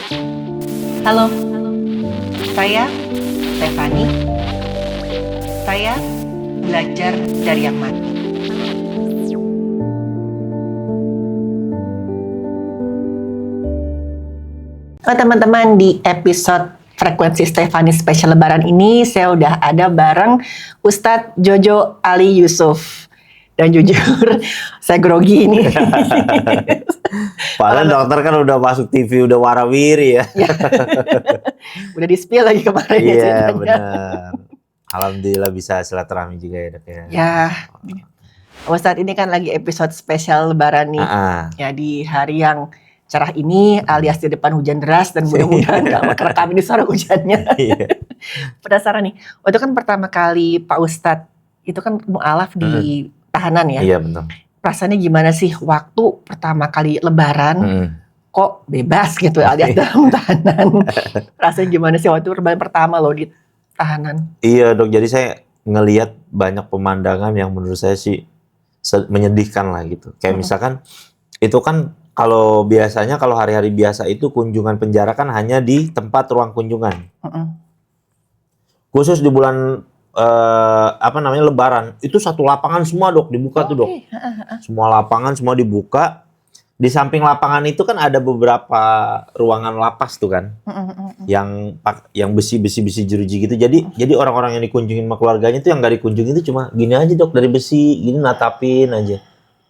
Halo, saya Stefani. Saya belajar dari yang mati. Teman-teman, di episode Frekuensi Stefani Spesial Lebaran ini saya udah ada bareng Ustadz Jojo Ali Yusuf. Dan jujur, saya grogi ini. Padahal dokter kan udah masuk TV, udah warawiri ya. Udah di-spill lagi kemarin ya Iya ceritanya. benar. Alhamdulillah bisa silaturahmi juga ya dok ya. Ya, Ustadz ini kan lagi episode spesial Lebaran nih. Ya di hari yang cerah ini alias di depan hujan deras dan mudah-mudahan gak kerekam ini suara hujannya. Iya. Penasaran nih, waktu kan pertama kali Pak Ustadz itu kan mu'alaf di tahanan ya. Iya betul. Perasaannya gimana sih waktu pertama kali Lebaran kok bebas gitu alias dalam tahanan? Rasanya gimana sih waktu Lebaran pertama lo di tahanan? Iya dok, jadi saya ngelihat banyak pemandangan yang menurut saya sih menyedihkan lah gitu. Kayak misalkan itu kan kalau biasanya kalau hari-hari biasa itu kunjungan penjara kan hanya di tempat ruang kunjungan. Khusus di bulan Lebaran itu satu lapangan semua dok dibuka tuh dok. Semua lapangan semua dibuka. Di samping lapangan itu kan ada beberapa ruangan lapas tuh kan, yang besi jeruji gitu. Jadi orang-orang yang dikunjungin sama keluarganya itu yang nggak dikunjungin itu cuma gini aja dok, dari besi gini natapin aja.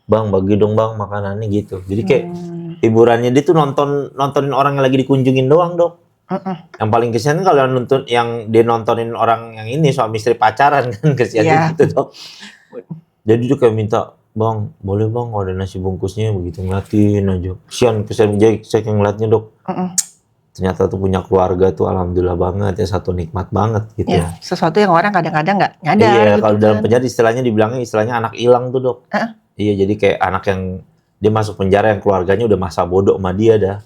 Bang bagi dong bang makanannya gitu. Jadi kayak hiburannya dia tuh nontonin orang yang lagi dikunjungin doang dok. Yang paling kesian kalau yang dia nontonin orang yang ini suami istri pacaran kan kesian gitu dok. Jadi dia kayak minta, bang boleh bang kalau ada nasi bungkusnya, begitu ngeliatin aja. Kesian jadi saya ngeliatnya dok. Ternyata tuh punya keluarga tuh alhamdulillah banget ya, satu nikmat banget gitu ya. Sesuatu yang orang kadang-kadang nggak nyadar. Iya gitu kalau dalam kan. penjara istilahnya anak hilang tuh dok. Iya jadi kayak anak yang dia masuk penjara yang keluarganya udah masa bodoh sama dia dah.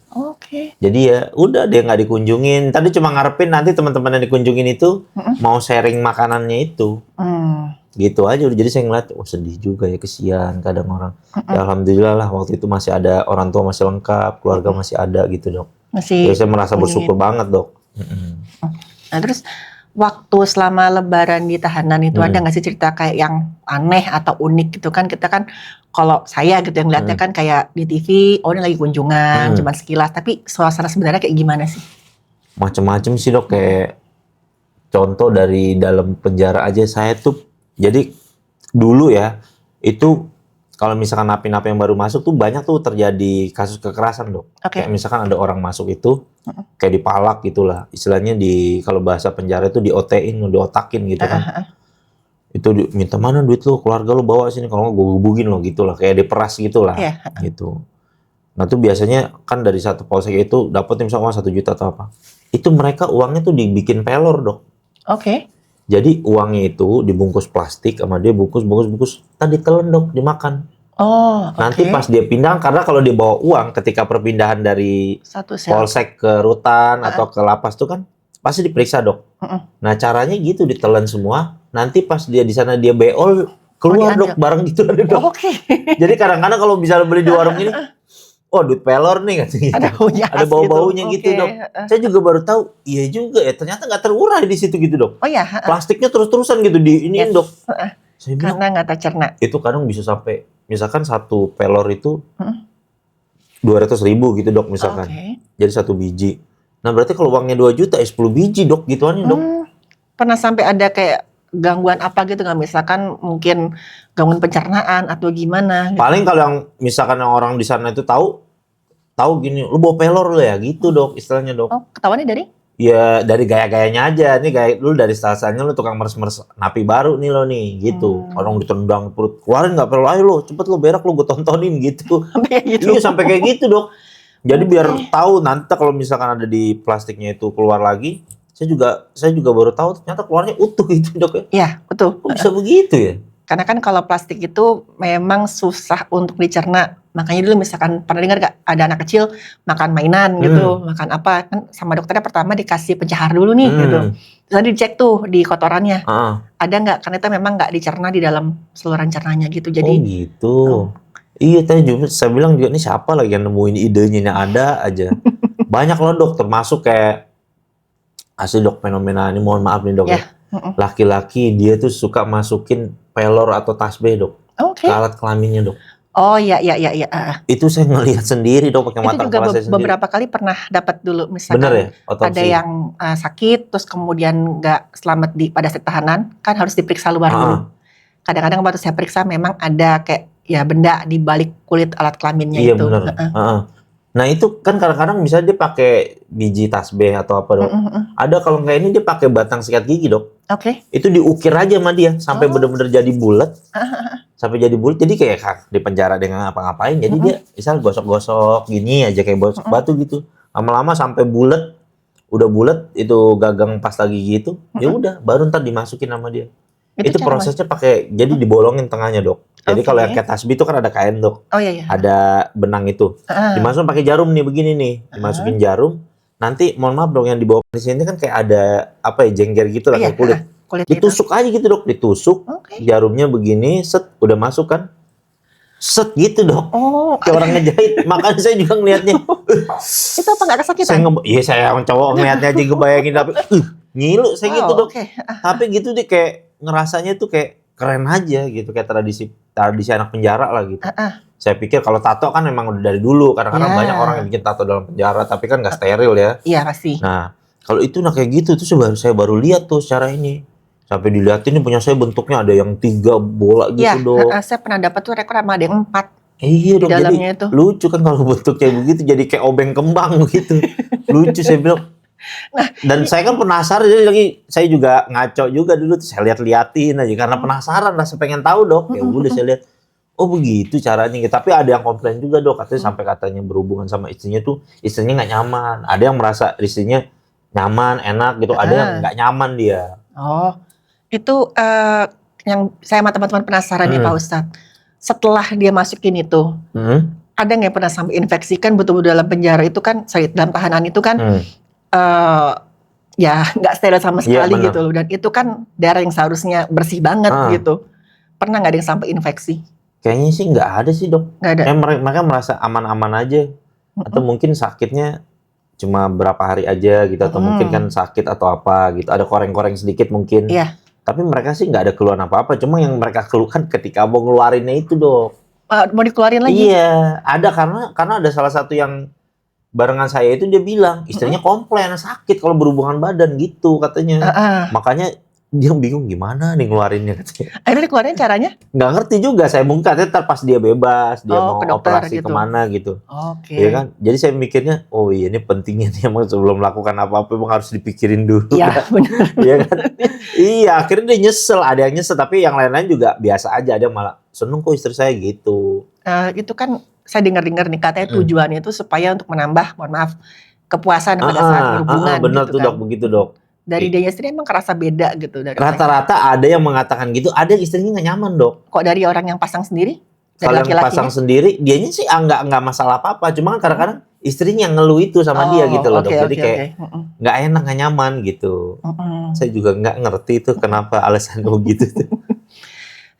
Jadi ya udah dia nggak dikunjungin. Tadi cuma ngarepin nanti teman-teman yang dikunjungin itu mau sharing makanannya itu. Gitu aja. Jadi saya ngeliat, sedih juga ya, kesian kadang orang. Ya alhamdulillah lah waktu itu masih ada orang tua masih lengkap, keluarga masih ada gitu dok. Jadi saya merasa bersyukur banget dok. Nah terus waktu selama Lebaran di tahanan itu ada nggak sih cerita kayak yang aneh atau unik gitu kan? Kita kan kalau saya gitu yang ngeliatnya kan kayak di TV, oh ini lagi kunjungan, cuma sekilas. Tapi suasana sebenarnya kayak gimana sih? Macem-macem sih dok, kayak contoh dari dalam penjara aja saya tuh. Jadi dulu ya itu kalau misalkan napi-napi yang baru masuk tuh banyak tuh terjadi kasus kekerasan dok. Kayak misalkan ada orang masuk itu kayak dipalak gitulah. Istilahnya kalau bahasa penjara itu diotakin gitu kan. Itu minta mana duit lu, keluarga lu bawa sini, kalau nggak gue gebugin lo gitulah, kayak diperas gitulah. Gitu. Nah tuh biasanya kan dari satu polsek itu dapetin misalnya uang 1 juta atau apa. Itu mereka uangnya tuh dibikin pelor dok. Jadi uangnya itu dibungkus plastik sama dia bungkus, tadi ditelan dok, dimakan. Nanti pas dia pindah, karena kalau dia bawa uang ketika perpindahan dari polsek ke rutan atau ke lapas tuh kan pasti diperiksa dok. Nah caranya gitu ditelan semua. Nanti pas dia di sana dia beol keluar dok bareng gitu ada dok. Jadi kadang-kadang kalau bisa beli di warung ini, duit pelor nih katanya. Ada bau-baunya gitu dok. Saya juga baru tahu, iya juga ya ternyata nggak terurai di situ gitu dok. Plastiknya terus-terusan gitu di iniin dok. Saya bilang, karena nggak tercerna. Itu kadang bisa sampai misalkan satu pelor itu 200.000 gitu dok misalkan. Jadi 1 biji. Nah berarti kalau uangnya 2 juta 10 biji dok gituannya dok. Pernah sampai ada kayak gangguan apa gitu nggak? Misalkan mungkin gangguan pencernaan atau gimana? Gitu. Paling kalau yang misalkan yang orang di sana itu tahu gini, lu bawa pelor lu ya gitu dok istilahnya dok. Ketahuannya dari? Ya dari gaya-gayanya aja. Nih gaya lu dari stasanya lu tukang meres-meres napi baru nih lo nih gitu. Orang ditendang perut, keluarin nggak perlu, ayo lo cepet lo berak lo gue tontonin gitu. Iya sampai kayak gitu dok. Jadi biar tahu nanti kalau misalkan ada di plastiknya itu keluar lagi. Saya juga baru tahu ternyata keluarnya utuh gitu dok ya. Iya betul. Kok bisa begitu ya? Karena kan kalau plastik itu memang susah untuk dicerna. Makanya dulu misalkan pernah dengar gak ada anak kecil makan mainan gitu, makan apa kan sama dokternya pertama dikasih pencahar dulu nih gitu. Terus nanti dicek tuh di kotorannya. Ada nggak? Karena itu memang nggak dicerna di dalam saluran cernanya gitu. Jadi gitu. Iya tadi juga saya bilang juga ini siapa lagi yang nemuin idenya, ini ada aja. Banyak loh dok, termasuk kayak asli dok fenomena ini, mohon maaf nih dok Ya. ya. Laki-laki dia tuh suka masukin pelor atau tasbih dok Oke. ke alat kelaminnya dok. Oh iya. Itu saya ngelihat sendiri dok pakai Itu mata juga kepala saya sendiri. beberapa kali pernah dapat dulu, Bener ya? misalkan ada Otopsi. yang sakit, terus kemudian nggak selamat pada saat tahanan, kan harus diperiksa luar dulu. Kadang-kadang waktu saya periksa memang ada kayak ya benda di balik kulit alat kelaminnya Iya itu. bener. Nah itu kan kadang-kadang misalnya dia pakai biji tasbih atau apa dok. Ada kalau nggak ini dia pakai batang sikat gigi dok. Oke. Itu diukir aja sama dia sampai Oh. bener-bener jadi bulat. Sampai jadi bulat, jadi kayak di penjara dengan ngapa-ngapain. Jadi dia misal gosok-gosok gini aja kayak gosok batu gitu. Lama-lama sampai bulat, udah bulat itu gagang pasta gigi itu, ya udah baru ntar dimasukin sama dia. Itu cara prosesnya pakai, jadi dibolongin tengahnya dok. Jadi Oke. kalau yang kayak tasbih itu kan ada kain dok, Oh iya. ada benang itu. Dimasukin pakai jarum nih begini nih, dimasukin jarum. Nanti mohon maaf dong yang di bawah di sini kan kayak ada apa ya jengger gitu lah Iya, kayak kulit. kulitnya itu. Ditusuk aja gitu dok, ditusuk. Oke. Jarumnya begini, set udah masuk kan. Set gitu dok. Oh, Kayak orang ngejahit. Makanya saya juga ngelihatnya. itu apa nggak kesakitan? Iya saya yang cowok ngelihatnya aja kebayangin tapi ngilu saya gitu dok. Oke. Tapi gitu deh kayak ngerasanya tuh kayak keren aja gitu, kayak tradisi anak penjara lah gitu. Saya pikir kalau tato kan memang udah dari dulu, kadang-kadang Ya. banyak orang yang bikin tato dalam penjara tapi kan nggak steril ya. Iya pasti. Nah kalau itu kayak gitu tuh saya baru lihat tuh secara ini. Sampai dilihatin nih punya saya bentuknya ada yang 3 bola gitu Iya, dok. saya pernah dapat tuh rekor sama ada yang 4 Iya di dok, dalamnya jadi itu. lucu kan kalau bentuk kayak begitu jadi kayak obeng kembang gitu. Lucu saya bilang. Dan saya kan penasaran, jadi lagi saya juga ngaco juga dulu tuh saya liatin aja karena penasaran lah, saya pengen tahu dok. Ya udah saya lihat, oh begitu caranya. Tapi ada yang komplain juga dok, katanya sampai katanya berhubungan sama istrinya tuh istrinya nggak nyaman. Ada yang merasa istrinya nyaman, enak gitu. Ada yang nggak nyaman dia. Oh, itu yang saya sama teman-teman penasaran nih Pak Ustadz. Setelah dia masukin itu, ada nggak yang pernah sampai infeksi kan betul-betul dalam penjara itu kan, dalam tahanan itu kan, ya nggak steril sama sekali gitu loh. Dan itu kan daerah yang seharusnya bersih banget gitu. Pernah nggak ada yang sampai infeksi? Kayaknya sih nggak ada sih dok. Nggak ada. Mereka merasa aman-aman aja. Atau mungkin sakitnya cuma berapa hari aja gitu. Atau mungkin kan sakit atau apa gitu. Ada koreng-koreng sedikit mungkin. Iya. Tapi mereka sih nggak ada keluhan apa-apa. Cuma yang mereka keluhkan ketika mau ngeluarinnya itu dok. Mau dikeluarin lagi? Iya. Ada karena ada salah satu yang barengan saya itu dia bilang istrinya komplain sakit kalau berhubungan badan gitu katanya. Makanya dia bingung gimana nih ngeluarinnya katanya. Akhirnya dikeluarin caranya? Nggak ngerti juga, saya mungkin katanya ntar pas dia bebas, dia mau ke dokter operasi gitu. kemana gitu. Oke. Ya kan? Jadi saya mikirnya, oh iya ini pentingnya nih emang sebelum melakukan apa-apa emang harus dipikirin dulu. Iya benar. Iya kan? Iya akhirnya dia nyesel, ada yang nyesel tapi yang lain-lain juga biasa aja, ada yang malah seneng kok istri saya gitu. Itu kan saya dengar-dengar nih katanya tujuannya itu supaya untuk menambah, mohon maaf, kepuasan pada saat berhubungan bener gitu tuh kan. dok, begitu dok. Dari dia sendiri emang kerasa beda gitu dari Rata-rata ada yang mengatakan gitu, ada yang istrinya nggak nyaman dok. Kok dari orang yang pasang sendiri? Dari Kalau yang laki-lakinya? pasang sendiri, dianya sih nggak masalah apa-apa, cuma kan kadang-kadang istrinya yang ngeluh itu sama dia gitu loh dok. Jadi kayak nggak enak, nggak nyaman gitu. Saya juga nggak ngerti tuh kenapa alasan begitu tuh.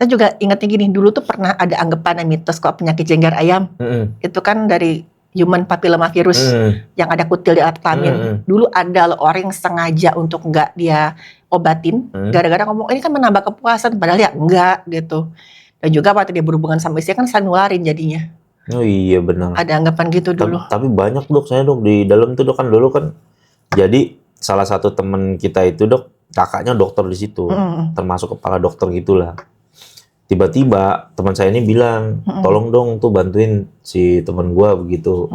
Saya juga ingatnya gini, dulu tuh pernah ada anggapan mitos kok penyakit jengger ayam. Itu kan dari human papillomavirus yang ada kutil di alat kelamin. Dulu ada loh orang yang sengaja untuk nggak dia obatin, gara-gara ngomong ini kan menambah kepuasan, padahal ya enggak gitu. Dan juga waktu dia berhubungan sama istri kan selalu nularin jadinya. Oh iya benar. Ada anggapan gitu dulu. Tapi banyak dok, saya dok di dalam tuh dok kan dulu kan. Jadi salah satu teman kita itu dok, kakaknya dokter di situ, termasuk kepala dokter gitulah. Tiba-tiba teman saya ini bilang, tolong dong tuh bantuin si teman gua begitu,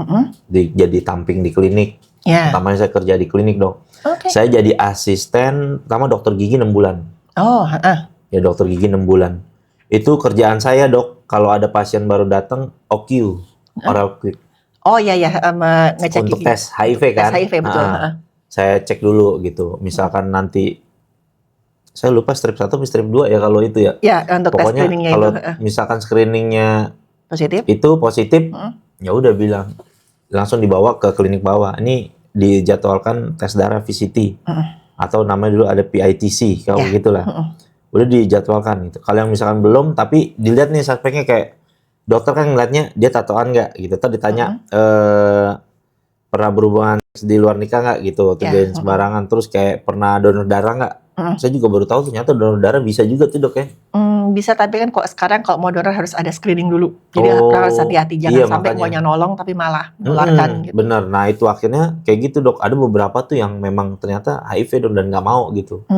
jadi tamping di klinik. Pertamanya saya kerja di klinik dok. Saya jadi asisten, pertama dokter gigi 6 bulan. Ya dokter gigi 6 bulan. Itu kerjaan saya dok, kalau ada pasien baru datang, OQ, oral quick. Oh iya ngecek untuk gigi. tes HIV kan. Tes HIV betul. Saya cek dulu gitu, misalkan nanti saya lupa strip 1 atau strip 2 ya kalau itu ya. Ya, untuk pokoknya tes screeningnya kalau itu. misalkan screeningnya positif, ya udah bilang langsung dibawa ke klinik bawah. Ini dijadwalkan tes darah VCT atau namanya dulu ada PITC kalau gitulah. Udah dijadwalkan gitu. Kalau yang misalkan belum, tapi dilihat nih suspeknya kayak dokter kan ngeliatnya dia tatoan nggak gitu. Terus ditanya pernah berhubungan di luar nikah nggak gitu, Ya, terjadi sembarangan, terus kayak pernah donor darah nggak? Saya juga baru tahu ternyata donor darah bisa juga tuh dok ya. Bisa, tapi kan kok sekarang kalau mau donor harus ada screening dulu. Jadi harus hati-hati, jangan Iya sampai makanya. maunya nolong tapi malah menularkan gitu. Bener. Nah itu akhirnya kayak gitu dok. Ada beberapa tuh yang memang ternyata HIV dok dan nggak mau gitu.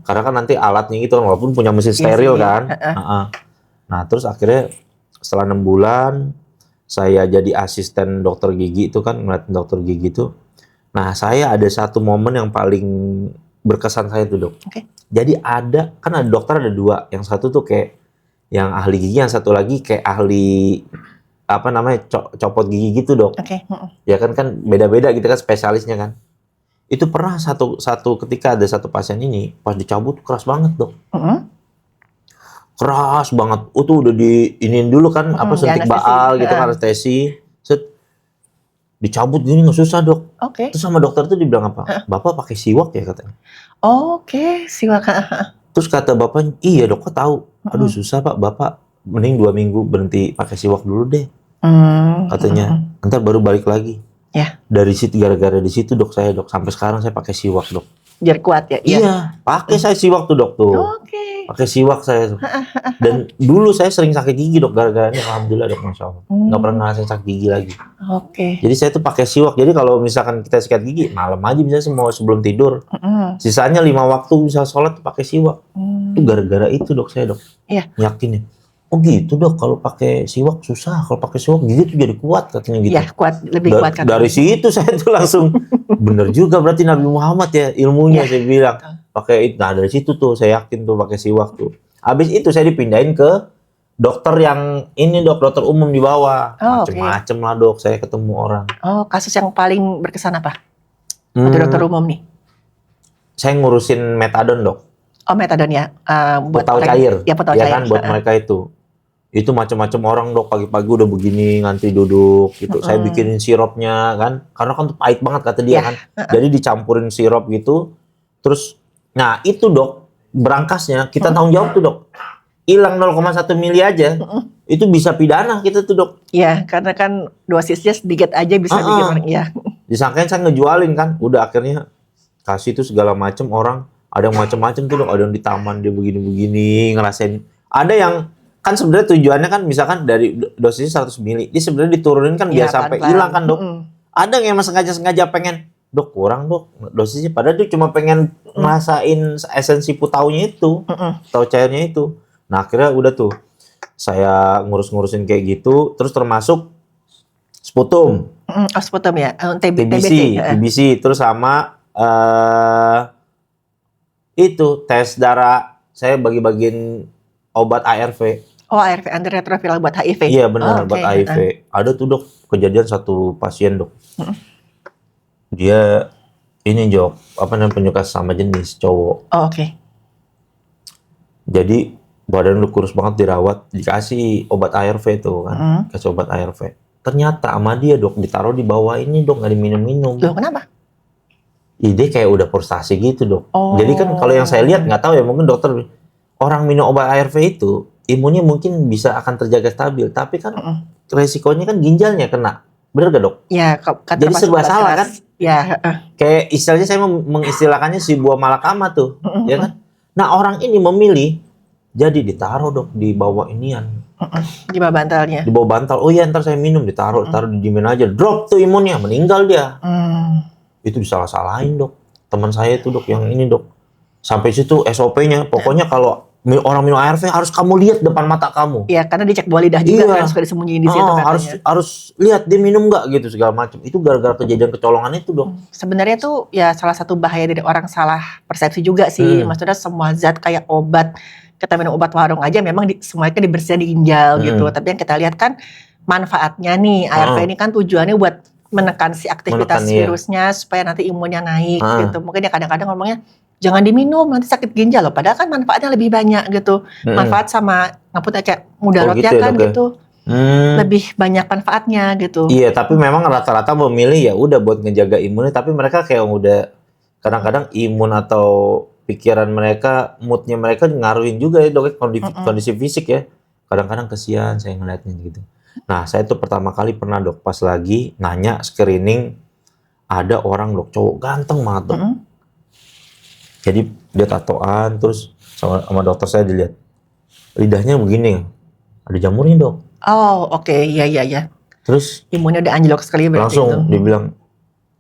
Karena kan nanti alatnya gitu kan, walaupun punya mesin Iya steril sih. kan. Nah terus akhirnya setelah 6 bulan saya jadi asisten dokter gigi itu kan, ngeliatin dokter gigi itu. Nah saya ada satu momen yang paling berkesan saya tuh dok. Oke. Jadi ada dokter ada 2. Yang satu tuh kayak yang ahli gigi, yang satu lagi kayak ahli apa namanya copot gigi gitu dok. Oke. Ya kan beda-beda gitu kan spesialisnya kan. Itu pernah satu ketika ada satu pasien ini pas dicabut keras banget dok. Keras banget. Tuh udah diinin dulu kan apa suntik Dianestesi. baal gitu kan, anestesi. Set dicabut gini nggak susah dok. Oke. Terus sama dokter tuh dibilang apa? Bapak pakai siwak ya katanya. Oke, silakan. Terus kata bapaknya, iya dok kok tahu. Aduh susah pak, bapak mending 2 minggu berhenti pakai siwak dulu deh. Katanya, ntar baru balik lagi. Ya. Dari situ, gara-gara di situ dok sampai sekarang saya pakai siwak dok. Biar kuat ya. Iya, pakai saya siwak tuh dok tuh. Oke. Pakai siwak saya tuh. Dan dulu saya sering sakit gigi dok, gara-gara ini alhamdulillah dok, masya Allah. Nggak pernah ngerasain sakit gigi lagi. Oke. Jadi saya tuh pakai siwak. Jadi kalau misalkan kita sikat gigi malam aja bisa semua sebelum tidur. Sisanya 5 waktu bisa sholat tuh pakai siwak. Itu gara-gara itu dok saya dok. Iya. Yakin ya. Oh gitu dok, kalau pakai siwak susah. Kalau pakai siwak gigi tuh jadi kuat katanya gitu. Iya, kuat, lebih kuat kan. Dari situ saya tuh langsung bener juga berarti Nabi Muhammad ya ilmunya, saya bilang. Pakai itu. Nah dari situ tuh saya yakin tuh pakai siwak tuh. Habis itu saya dipindahin ke dokter yang ini dok, dokter umum di bawah. Macem-macem lah dok, saya ketemu orang. Oh, kasus yang paling berkesan apa? Untuk dokter umum nih? Saya ngurusin metadon dok. Oh, metadon ya. Buat Putau cair. Ya, putau cair. Kan buat mereka itu. Itu macam-macam orang dok, pagi-pagi udah begini ngantri duduk gitu. Saya bikinin sirupnya kan, karena kan tuh pahit banget kata dia kan. Jadi dicampurin sirup gitu. Terus, nah itu dok, berangkasnya kita tanggung jawab tuh dok. Hilang 0,1 mili aja, itu bisa pidana kita tuh dok. Iya, karena kan dosisnya sedikit aja bisa bikin orang. Iya. Disangkain saya ngejualin kan, udah akhirnya kasih tuh segala macam orang. Ada yang macam-macam tuh dok, ada yang di taman dia begini-begini ngerasain. Ada yang kan sebenarnya tujuannya kan misalkan dari dosisnya 100 mili, dia sebenarnya diturunin kan biar sampai hilang kan dok. Ada yang emang sengaja pengen, dok kurang dok dosisnya, padahal dia cuma pengen ngerasain esensi putaunya itu, putau cairnya itu. Nah akhirnya udah tuh saya ngurusin kayak gitu, terus termasuk sputum, sputum ya, TBC, terus sama itu tes darah, saya bagi-bagiin obat ARV. Oh, ARV, antiretroviral buat HIV. Iya benar, buat HIV. Ada tuh dok, kejadian satu pasien dok. Dia ini Jok, apa namanya, penyuka sama jenis, cowok. Oh, oke. Jadi badan lu kurus banget, dirawat, dikasih obat ARV tuh kan. Kasih obat ARV. Ternyata sama dia dok, ditaruh di bawah ini dok, nggak diminum-minum. Loh, kenapa? Ide kayak udah frustasi gitu dok. Oh. Jadi kan kalau yang saya lihat, nggak tahu ya, mungkin dokter, orang minum obat ARV itu imunnya mungkin bisa akan terjaga stabil, tapi kan resikonya kan ginjalnya kena, bener gak dok? Ya, jadi serba salah kan? Ya. Kayak istilahnya saya mengistilahkannya si buah malakama tuh, ya kan? Nah orang ini memilih, jadi ditaruh dok di bawah inian, di bawah bantalnya. Di bawah bantal. Oh iya ntar saya minum, taruh didiemin aja, drop tuh imunnya, meninggal dia. Itu disalah-salahin dok. Teman saya itu dok yang ini dok. Sampai situ SOP-nya, pokoknya kalau orang minum ARV harus kamu lihat depan mata kamu. Iya, karena dicek buah lidah juga kan, suka disembunyiin di situ katanya. Harus lihat dia minum nggak gitu segala macam. Itu gara-gara kejadian kecolongan itu dok. Sebenarnya tuh ya salah satu bahaya dari orang salah persepsi juga sih. Maksudnya semua zat kayak obat, kita minum obat warung aja memang semuanya dibersihin di ginjal gitu. Tapi yang kita lihat kan manfaatnya nih, ARV ini kan tujuannya buat menekan si aktivitas virusnya supaya nanti imunnya naik gitu. Mungkin ya kadang-kadang ngomongnya jangan diminum, nanti sakit ginjal loh. Padahal kan manfaatnya lebih banyak gitu. Manfaat sama ngaputnya kayak mudaratnya gitu, kan gitu. Lebih banyak manfaatnya gitu. Iya, tapi memang rata-rata memilih ya udah buat ngejaga imunnya. Tapi mereka kayak udah kadang-kadang imun atau pikiran mereka, moodnya mereka ngaruhin juga ya dok, kondisi fisik ya. Kadang-kadang kesian saya ngeliatnya gitu. Nah, saya tuh pertama kali pernah dok pas lagi nanya screening ada orang dok, cowok ganteng banget dok. Jadi dia tatoan, terus sama dokter saya dilihat lidahnya begini, ada jamurnya dok. Oh, oke. Iya. Terus Imunnya udah anjlok sekali berarti langsung itu. dia bilang,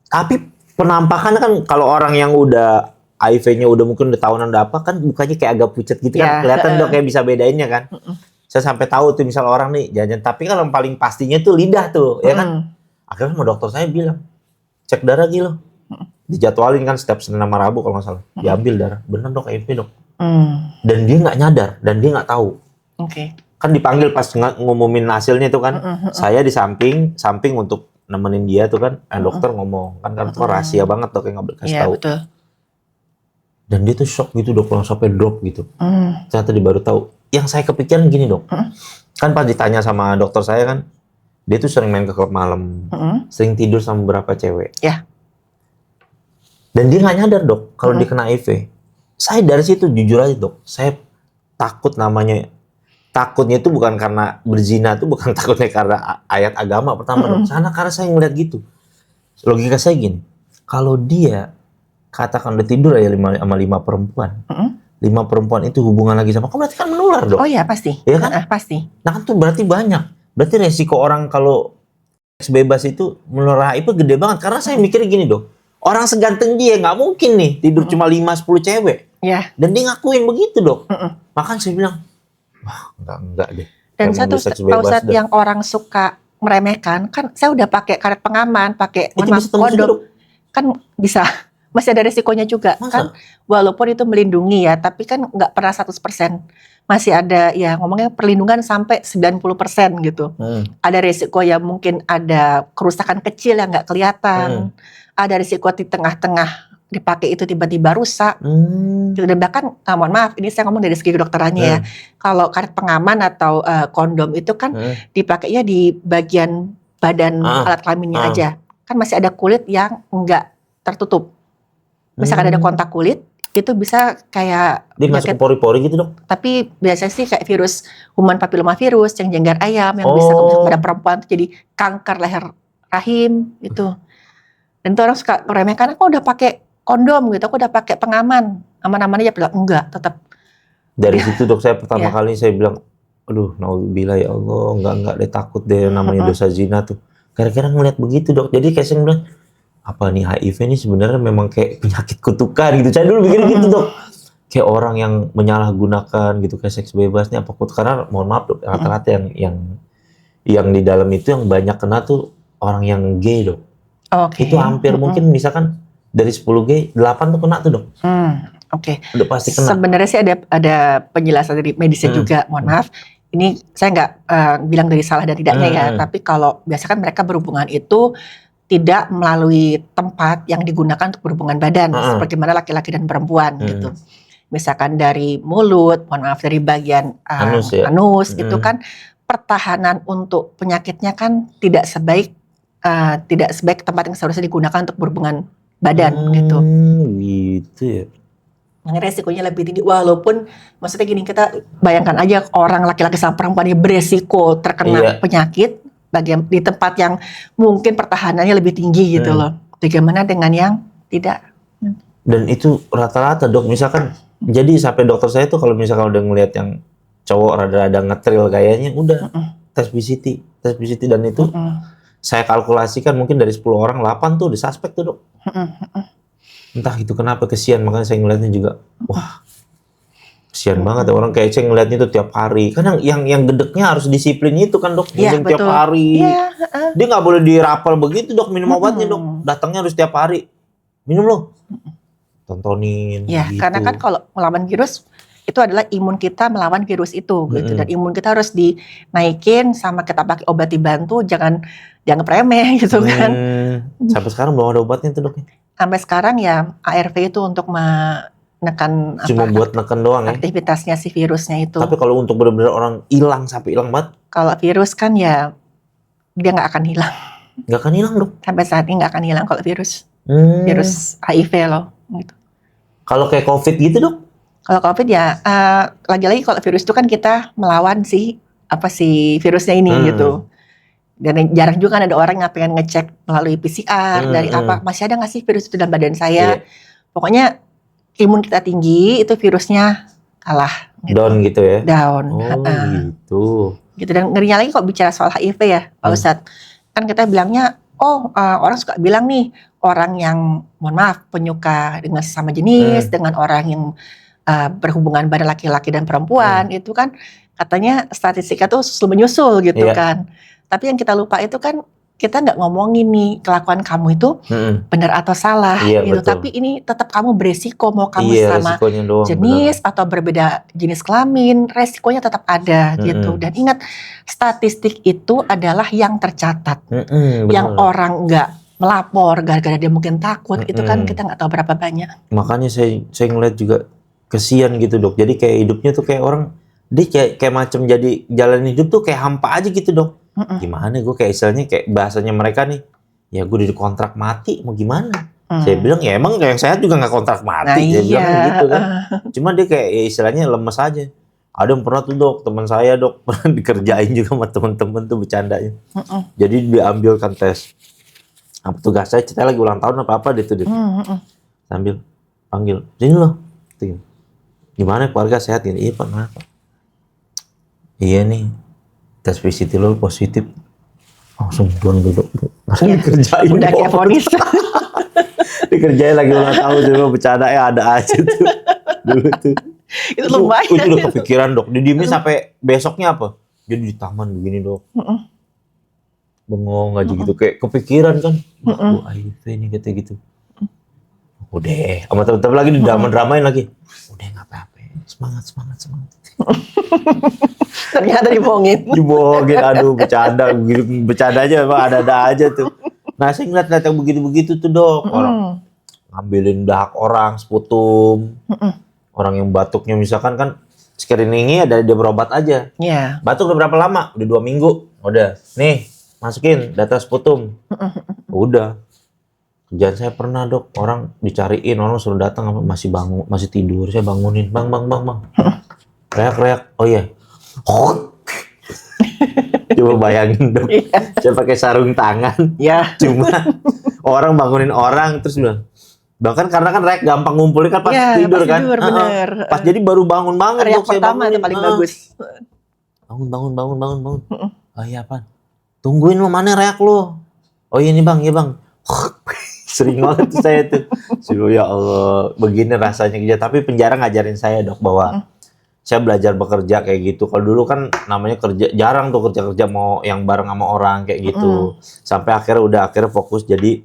tapi penampakannya kan kalau orang yang udah HIV-nya udah mungkin udah tahunan udah apa kan mukanya kayak agak pucat gitu kan, kelihatan dok kayak bisa bedainnya kan. Saya sampai tahu tuh misal orang nih jajan, tapi kalau yang paling pastinya tuh lidah tuh, ya kan. Akhirnya sama dokter saya bilang, cek darah gitu. Dijadwalin kan setiap Senin sama Rabu kalau nggak salah, diambil darah, bener dok HIV dok. Dan dia nggak nyadar dan dia nggak tahu. Oke. Kan dipanggil pas ngumumin hasilnya tuh kan, saya di samping untuk nemenin dia tuh kan, dokter ngomong kan itu rahasia banget dok yang nggak boleh kasih tahu. Betul. Dan dia tuh shock gitu dok, langsung sampai drop gitu. Ternyata dia baru tahu. Yang saya kepikiran gini dok, kan pas ditanya sama dokter saya kan, dia tuh sering main ke klub malam, sering tidur sama beberapa cewek. Ya. Dan dia nggak nyadar dok kalau dia kena HIV. Saya dari situ jujur aja dok, saya takut namanya. Takutnya itu bukan karena berzina, itu bukan takutnya karena ayat agama pertama dok. Karena saya ngeliat gitu. Logika saya gini, kalau dia katakan udah tidur aja sama 5 perempuan, 5 perempuan itu hubungan lagi sama, berarti kan menular dok. Oh iya pasti. Ya kan? Pasti. Nah kan tuh berarti banyak. Berarti resiko orang kalau seks bebas itu menular HIV gede banget. Karena saya mikir gini dok, orang seganteng dia nggak mungkin nih tidur cuma 5-10 cewek. Ya. Dan dia ngakuin begitu dok. Makanya saya bilang, wah enggak deh. Dan satu Ustadz yang orang suka meremehkan, kan saya udah pakai karet pengaman, pakai kondom, kan bisa. Masih ada resikonya juga. Masa? Kan walaupun itu melindungi ya, tapi kan nggak pernah 100%. Masih ada ya ngomongnya perlindungan sampai 90% gitu. Ada resiko ya mungkin ada kerusakan kecil yang nggak kelihatan. Ada resiko di tengah-tengah dipakai itu tiba-tiba rusak. Dan bahkan, mohon maaf, ini saya ngomong dari segi kedokterannya ya. Kalau karet pengaman atau kondom itu kan dipakainya di bagian badan alat kelaminnya aja. Kan masih ada kulit yang nggak tertutup. Misalkan ada kontak kulit, itu bisa kayak dia masuk ke pori-pori gitu dok? Tapi biasanya sih kayak virus human papillomavirus, yang janggar ayam, yang bisa pada perempuan jadi kanker leher rahim itu. Dan itu orang suka meremehkan, aku udah pakai kondom gitu, aku udah pakai pengaman, aman-aman aja. Bilang enggak, tetap. Dari situ dok saya pertama kali saya bilang, aduh naudzubillah ya Allah, enggak deh, takut deh namanya dosa zina tuh. Kira-kira ngeliat begitu dok, jadi kayak saya bilang, apa nih HIV ini sebenarnya memang kayak penyakit kutukan gitu. Saya dulu pikir gitu dok, kayak orang yang menyalahgunakan gitu kayak seks bebas ini apa kutukan. Karena mohon maaf dok, rata-rata yang di dalam itu yang banyak kena tuh orang yang gay dok. Itu hampir mungkin misalkan dari 10 gay 8 tuh kena tuh dok. Udah pasti kena. Sebenarnya sih ada penjelasan dari medisnya juga. Mohon maaf, ini saya nggak bilang dari salah dan tidaknya ya. Tapi kalau biasanya kan mereka berhubungan itu tidak melalui tempat yang digunakan untuk berhubungan badan, seperti mana laki-laki dan perempuan gitu. Misalkan dari mulut, mohon maaf dari bagian anus itu kan pertahanan untuk penyakitnya kan tidak sebaik tempat yang seharusnya digunakan untuk berhubungan badan gitu. Gitu ya. Yang resikonya lebih tinggi, walaupun maksudnya gini, kita bayangkan aja orang laki-laki sama perempuan yang beresiko terkena penyakit di tempat yang mungkin pertahanannya lebih tinggi gitu loh. Bagaimana dengan yang tidak? Dan itu rata-rata dok, misalkan jadi sampai dokter saya tuh kalau misalkan udah ngelihat yang cowok rada-rada ngetril kayaknya udah tes PCT dan itu saya kalkulasikan mungkin dari 10 orang 8 tuh disuspek tuh dok. Entah itu kenapa, kesian, makanya saya ngeliatnya juga wah kesian banget ya orang kayak saya ngeliatnya itu tiap hari. Kan yang gedeknya harus disiplin itu kan dok, minum tiap hari. Dia nggak boleh dirapel begitu dok, minum obatnya dok. Datangnya harus tiap hari. Minum loh. Tontonin. Ya, gitu. Karena kan kalau melawan virus itu adalah imun kita melawan virus itu gitu, dan imun kita harus dinaikin sama kita pakai obat dibantu, jangan remeh gitu kan. Sampai sekarang belum ada obatnya tuh dok. Sampai sekarang ya ARV itu untuk menekan cuma buat neken doang ya aktivitasnya si virusnya itu. Tapi kalau untuk benar-benar orang hilang sampai hilang banget, kalau virus kan ya dia nggak akan hilang. Nggak akan hilang dok. Sampai saat ini nggak akan hilang kalau virus HIV loh gitu. Kalau kayak COVID gitu dok? Kalau COVID ya lagi-lagi kalau virus itu kan kita melawan si virusnya ini gitu. Dan jarang juga kan ada orang yang pengen ngecek melalui PCR dari apa, masih ada nggak sih virus itu dalam badan saya. Pokoknya imun kita tinggi, itu virusnya kalah. Gitu. Down gitu ya? Down. Gitu. Gitu. Dan ngerinya lagi kok bicara soal HIV ya, Pak Ustadz. Kan kita bilangnya, orang suka bilang nih, orang yang, mohon maaf, penyuka dengan sesama jenis, dengan orang yang berhubungan badan laki-laki dan perempuan, itu kan katanya statistiknya tuh susul menyusul gitu kan. Tapi yang kita lupa itu kan, kita nggak ngomongin nih kelakuan kamu itu benar atau salah gitu. Betul. Tapi ini tetap kamu beresiko, mau kamu sama doang, jenis atau berbeda jenis kelamin, resikonya tetap ada gitu. Dan ingat, statistik itu adalah yang tercatat. Yang orang nggak melapor gara-gara dia mungkin takut, itu kan kita nggak tahu berapa banyak. Makanya saya ngeliat juga kesian gitu dok. Jadi kayak hidupnya tuh kayak orang, dia kayak macam jadi jalan hidup tuh kayak hampa aja gitu dok. Gimana gue kayak istilahnya kayak bahasanya mereka nih, ya gue di kontrak mati mau gimana? Saya bilang ya emang yang sehat juga nggak kontrak mati, dia bilang gitu kan. Cuma dia kayak ya istilahnya lemes aja. Ada yang pernah tuh dok, teman saya dok pernah dikerjain juga sama teman-teman tuh bercandanya. Jadi diambilkan tes. Nah, petugas saya cerita lagi ulang tahun apa dia tuh sambil panggil, sini loh. Gimana keluarga sehat ini? Iya Pak, kenapa? Iya nih, tes PCT lo positif. Langsung buang duduk. Masa dikerjain? Udah kayak vonis. Dikerjain lagi ulang tahun juga bercanda ada aja tuh. Dulu tuh. Itu lumayan. Itu udah kepikiran dok. Didiemin sampai besoknya apa? Jadi di taman begini dok. Bengong aja gitu kayak kepikiran kan. Aku HIV ini gitu. Udah, sama temen-temen lagi di drama-dramain lagi. Udah nggak apa-apa. Semangat. Ternyata dibohongin. Aduh bercanda aja emang ada aja tuh. Nah saya ngeliat yang begitu-begitu tuh dok. Orang ngambilin dahak orang, sputum. Orang yang batuknya misalkan kan screeningnya ada dia berobat aja. Batuk udah berapa lama? Udah 2 minggu. Udah, nih masukin data sputum. Udah. Kerjaan saya pernah dok, orang dicariin, orang suruh datang masih bangun, masih tidur, saya bangunin, bang. Reak, oh iya. Coba bayangin dok, saya pakai sarung tangan, cuma orang bangunin orang terus bilang, bahkan karena kan reak gampang ngumpulin kan pas tidur kan, bener. Pas jadi baru bangun reak dok, saya pertama bangunin, itu paling bagus. Bangun. Oh iya apa? Tungguin lo mana reak lo? Oh iya nih bang, iya bang. Sering banget tuh saya tuh. Ya Allah, begini rasanya kerja. Tapi penjara ngajarin saya dok bahwa saya belajar bekerja kayak gitu. Kalau dulu kan namanya kerja, jarang tuh kerja mau yang bareng sama orang kayak gitu. Sampai akhirnya fokus jadi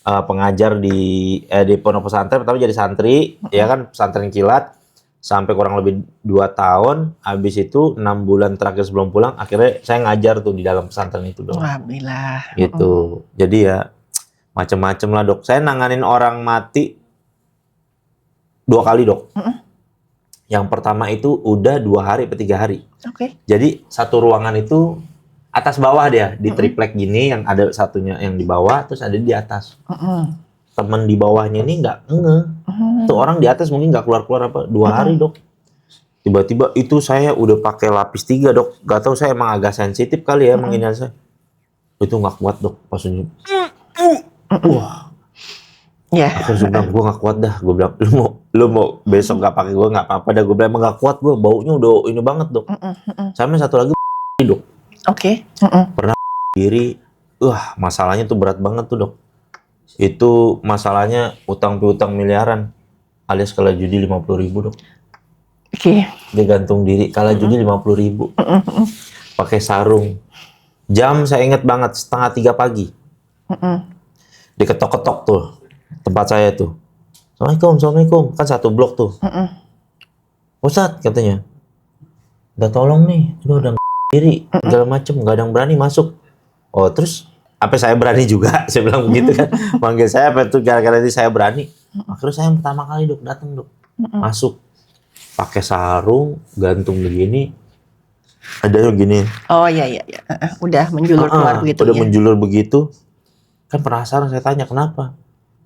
pengajar di pondok pesantren. Pertama jadi santri, ya kan pesantren kilat. Sampai kurang lebih 2 tahun. Habis itu 6 bulan terakhir sebelum pulang, akhirnya saya ngajar tuh di dalam pesantren itu dok. Alhamdulillah. Gitu. Jadi ya macem-macem lah dok. Saya nanganin orang mati 2 kali dok. Yang pertama itu udah 2 hari atau 3 hari. Jadi satu ruangan itu atas bawah dia di triplek gini, yang ada satunya yang di bawah, terus ada di atas. Temen di bawahnya ini nggak Tuh orang di atas mungkin nggak keluar apa 2 hari dok. Tiba-tiba itu saya udah pakai lapis 3 dok. Gak tahu saya emang agak sensitif kali ya emang ini saya. Itu nggak kuat dok pas ini. Wah, aku bilang gue nggak kuat dah. Gue bilang lu mau besok nggak pakai gue nggak apa-apa dah. Gue bilang emang nggak kuat gue, baunya udah ini banget dok. Sama satu lagi dok. Pernah diri, masalahnya tuh berat banget tuh dok. Itu masalahnya utang piutang miliaran, alias kalah judi 50.000 dok. Dia gantung diri, kalah judi 50.000. Pakai sarung. Jam saya inget banget 2:30 pagi. Diketok-ketok tuh tempat saya tuh. Assalamualaikum. Kan satu blok tuh. Ustadz katanya, udah tolong nih, udah diri segala macem, nggak ada yang berani masuk. Oh terus apa saya berani juga? Saya bilang begitu kan. Manggil saya apa itu gara-gara ini saya berani. Akhirnya saya yang pertama kali dok datang dok, masuk pakai sarung gantung begini, ada yang gini. Oh iya. Udah menjulur keluar begitu. Udah menjulur begitu. Kan penasaran, saya tanya kenapa.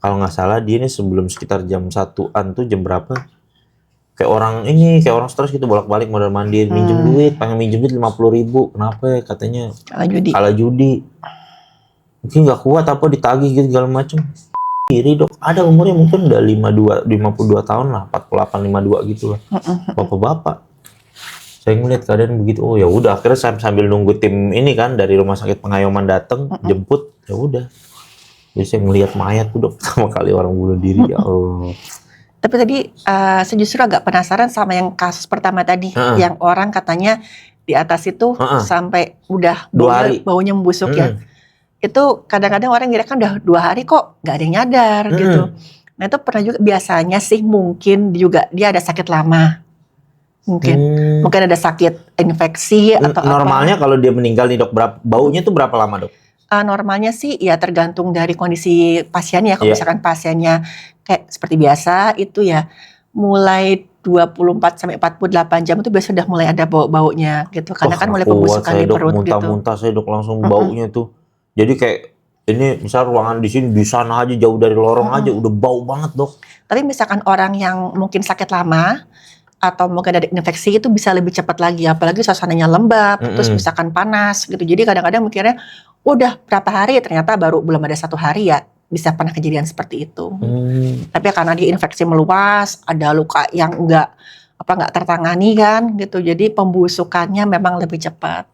Kalau nggak salah dia ini sebelum sekitar jam 1-an tuh jam berapa kayak orang stres gitu, bolak-balik mondar-mandir, minjem duit, pengen minjem duit 50.000, kenapa ya? Katanya kalah judi. Mungkin nggak kuat apa ditagih gitu segala macem. Kiri dok, ada umurnya mungkin udah 52 tahun lah, 48, 52 gitu lah. Bapak-bapak. Saya ngeliat keadaan begitu, oh ya udah, akhirnya saya sambil nunggu tim ini kan dari rumah sakit Pengayoman datang jemput, ya udah. Jadi saya ngeliat mayat tuh dok, pertama kali orang bunuh diri, ya Allah. Tapi tadi saya justru agak penasaran sama yang kasus pertama tadi, yang orang katanya di atas itu sampai udah 2 hari baunya membusuk ya. Itu kadang-kadang orang kira kan udah 2 hari kok nggak ada yang nyadar gitu. Nah itu pernah juga, biasanya sih mungkin juga dia ada sakit lama. Mungkin ada sakit infeksi atau normalnya kalau dia meninggal nih dok, baunya tuh berapa lama dok? Normalnya sih ya tergantung dari kondisi pasiennya. Kalau misalkan pasiennya kayak seperti biasa itu ya mulai 24 sampai 48 jam itu biasanya udah mulai ada bau-baunya gitu. Karena kan mulai pembusukan di perut gitu. Muntah-muntah saya dok langsung baunya tuh. Jadi kayak ini misal ruangan di sini, di sana aja jauh dari lorong aja udah bau banget dok. Tapi misalkan orang yang mungkin sakit lama atau mungkin ada infeksi itu bisa lebih cepat lagi, apalagi suasananya lembab, terus misalkan panas gitu. Jadi kadang-kadang mikirnya udah berapa hari, ternyata baru belum ada 1 hari ya bisa pernah kejadian seperti itu. Tapi karena dia infeksi meluas, ada luka yang nggak tertangani kan gitu, jadi pembusukannya memang lebih cepat.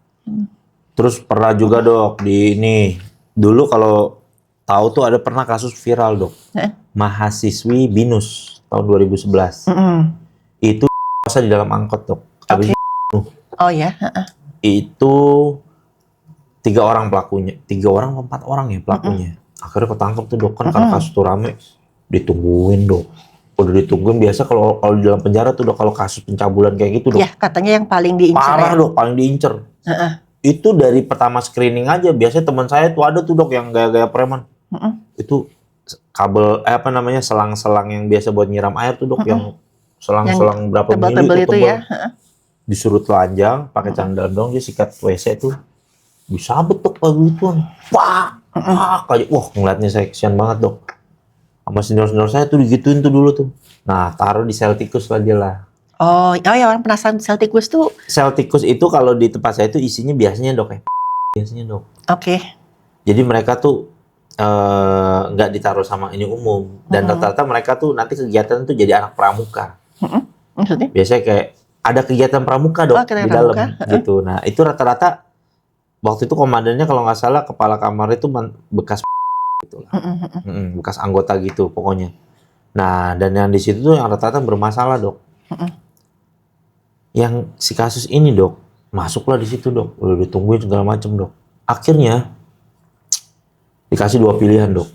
Terus pernah juga dok di ini dulu kalau tahu tuh ada pernah kasus viral dok, mahasiswi BINUS tahun 2011 itu puasa di dalam angkot dok. Habis oh ya. Itu 3 orang pelakunya, 3 orang atau 4 orang ya pelakunya. Akhirnya ketangkep tuh dok, kan karena kasus tuh rame, ditungguin dok. Udah ditungguin, biasa kalau di dalam penjara tuh dok, kalau kasus pencabulan kayak gitu dok. Ya katanya yang paling diincer. Parah dok, paling diincer. Itu dari pertama screening aja, biasanya teman saya tuh ada tuh dok yang gaya-gaya preman. Itu kabel, selang-selang yang biasa buat nyiram air tuh dok, yang selang-selang berapa mili itu tebel. Ya. Disuruh telanjang, pakai celana dalam, dia sikat WC tuh. Disabet dok pagi ituan. Kayak wah ngeliatnya saya kesian banget dok. Sama senior-senior saya tuh digituin tuh dulu tuh. Nah taruh di sel tikus lah dia lah. Oh ya, orang penasaran sel tikus tuh. Sel tikus itu kalau di tempat saya tuh isinya biasanya dok ya. Biasanya dok. Oke. Jadi mereka tuh nggak ditaruh sama ini umum. Dan rata-rata mereka tuh nanti kegiatan tuh jadi anak pramuka. Maksudnya? Biasanya kayak ada kegiatan pramuka dok di dalam gitu. Nah itu rata-rata waktu itu komandannya kalau nggak salah kepala kamar itu bekas gitu lah. Bekas anggota gitu pokoknya. Nah dan yang di situ tuh yang rata-rata bermasalah dok. Yang si kasus ini dok masuklah di situ dok, udah ditungguin segala macem dok. Akhirnya dikasih 2 pilihan dok.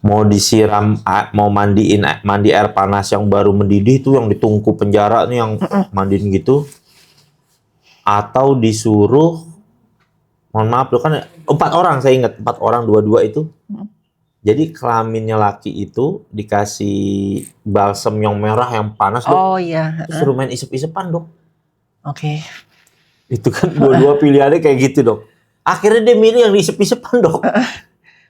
Mau disiram, mau mandi air panas yang baru mendidih tuh yang ditungku penjara nih yang mandiin gitu. Atau disuruh, mohon maaf loh kan 4 orang saya ingat, 4 orang 2-2 itu. Jadi kelaminnya laki itu dikasih balsem yang merah yang panas dok. Oh iya. Suruh main isep-isepan dok. Oke. Itu kan 2 pilihannya kayak gitu dok. Akhirnya dia milih yang isep-isepan dok.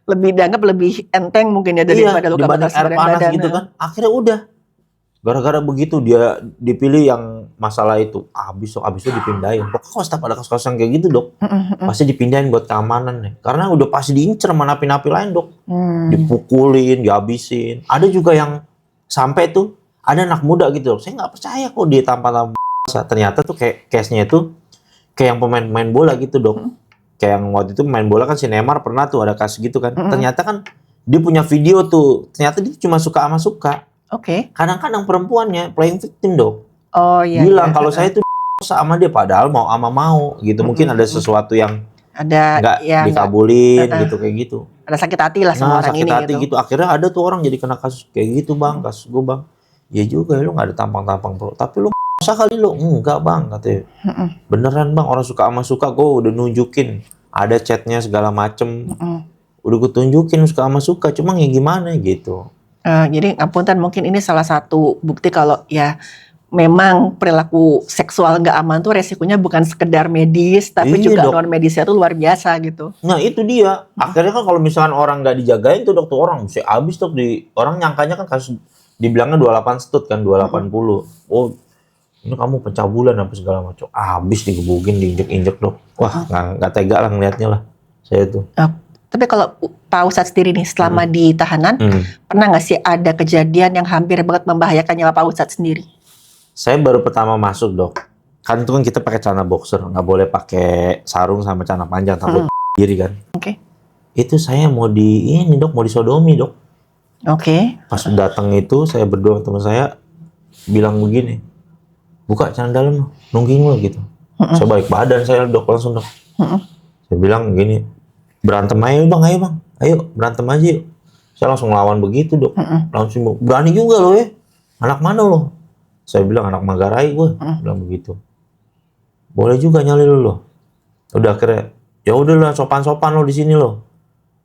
Lebih dianggap lebih enteng mungkin ya daripada luka bakar air panas badan, gitu kan. Akhirnya udah. Gara-gara begitu dia dipilih yang masalah itu. Habis itu dipindahin. Pokoknya kalau setiap ada kasus-kasus yang kayak gitu dok, pasti dipindahin buat keamanan nih. Karena udah pasti diincer sama napi-napi lain dok. Dipukulin, dihabisin. Ada juga yang sampai tuh, ada anak muda gitu dok. Saya nggak percaya kok dia tanpa ternyata tuh kayak case-nya itu kayak yang pemain bola gitu dok. Kayak yang waktu itu main bola kan si Neymar pernah tuh ada kasus gitu kan. Ternyata kan dia punya video tuh. Ternyata dia cuma suka sama suka. Oke. Kadang-kadang perempuannya playing victim dok. Oh iya. Bilang kalau saya tuh sama dia padahal mau gitu. Mungkin ada sesuatu yang nggak dikabulin gitu kayak gitu. Ada sakit hati lah sama orang ini. Sakit hati gitu. Akhirnya ada tuh orang jadi kena kasus kayak gitu bang. Kasus gue bang. Ya juga lu nggak ada tampang-tampang bro. Tapi lu masa kali lu enggak bang katanya. Beneran bang orang suka sama suka. Gue udah nunjukin. Ada chatnya segala macem. Udah gue tunjukin suka sama suka. Cuma ya gimana gitu. Jadi ngapunten mungkin ini salah satu bukti kalau ya memang perilaku seksual nggak aman tuh resikonya bukan sekedar medis tapi juga non medisnya tuh luar biasa gitu. Nah itu dia. Akhirnya kan kalau misalkan orang nggak dijagain tuh dok, tuh orang mesti habis dok. Orang nyangkanya kan kasus dibilangnya 28 stut kan, 280. Oh, ini kamu pencabulan apa segala macam. Habis digebukin, diinjek-injek dok. Wah, nggak tega lah ngelihatnya lah. Saya tuh. Tapi kalau Pak Ustadz sendiri nih, selama di tahanan, pernah nggak sih ada kejadian yang hampir banget membahayakan nyawa Pak Ustadz sendiri? Saya baru pertama masuk dok. Kan itu kan kita pakai celana boxer, nggak boleh pakai sarung sama celana panjang, takut diri kan. Oke. Itu saya mau mau disodomi dok. Oke. Pas datang itu saya berdua sama teman saya bilang begini, buka celana dalam, nungging lo gitu. Saya balik badan saya dok langsung dok. Saya bilang gini, berantem aja bang, ayo berantem aja yuk. Saya langsung lawan begitu dok. Langsung berani juga lo ya, anak mana lo? Saya bilang anak Manggarai gue, bilang begitu. Boleh juga nyali lo. Udah akhirnya, ya udah lah sopan-sopan lo di sini lo.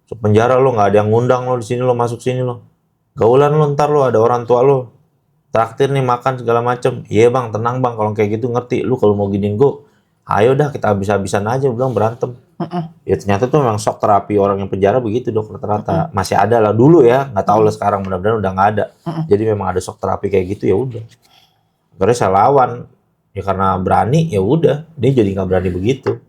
Penjara lo, nggak ada yang ngundang lo di sini lo, masuk sini lo. Gaulan lo ntar lo, ada orang tua lo. Traktir nih makan segala macem. Iya bang, tenang bang, kalau kayak gitu ngerti. Lu kalau mau giniin gue, ayo dah kita habis-habisan aja, bilang berantem. Ya ternyata tuh memang shock terapi orang yang penjara begitu dok rata-rata. Masih ada lah dulu ya, nggak tahu lah sekarang, mudah-mudahan udah nggak ada. Jadi memang ada shock terapi kayak gitu, ya udah. Akhirnya saya lawan, ya karena berani ya udah, dia jadi nggak berani begitu.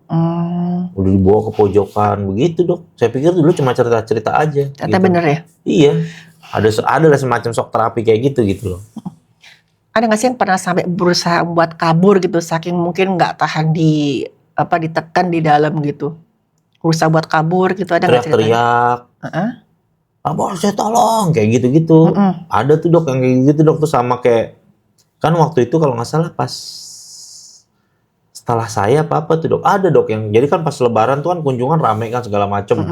Udah dibawa ke pojokan begitu dok. Saya pikir dulu cuma cerita-cerita aja. Ternyata gitu. bener ya? Iya, ada lah semacam shock terapi kayak gitu loh. Ada nggak sih yang pernah sampai berusaha buat kabur gitu, saking mungkin nggak tahan ditekan di dalam gitu, berusaha buat kabur gitu, ada nggak ceritanya? Teriak-teriak, abang saya tolong kayak gitu-gitu. Ada tuh dok yang kayak gitu dok, tuh sama kayak kan waktu itu kalau nggak salah pas setelah saya apa tuh dok, ada dok yang jadi kan pas lebaran tuh kan kunjungan rame kan segala macem.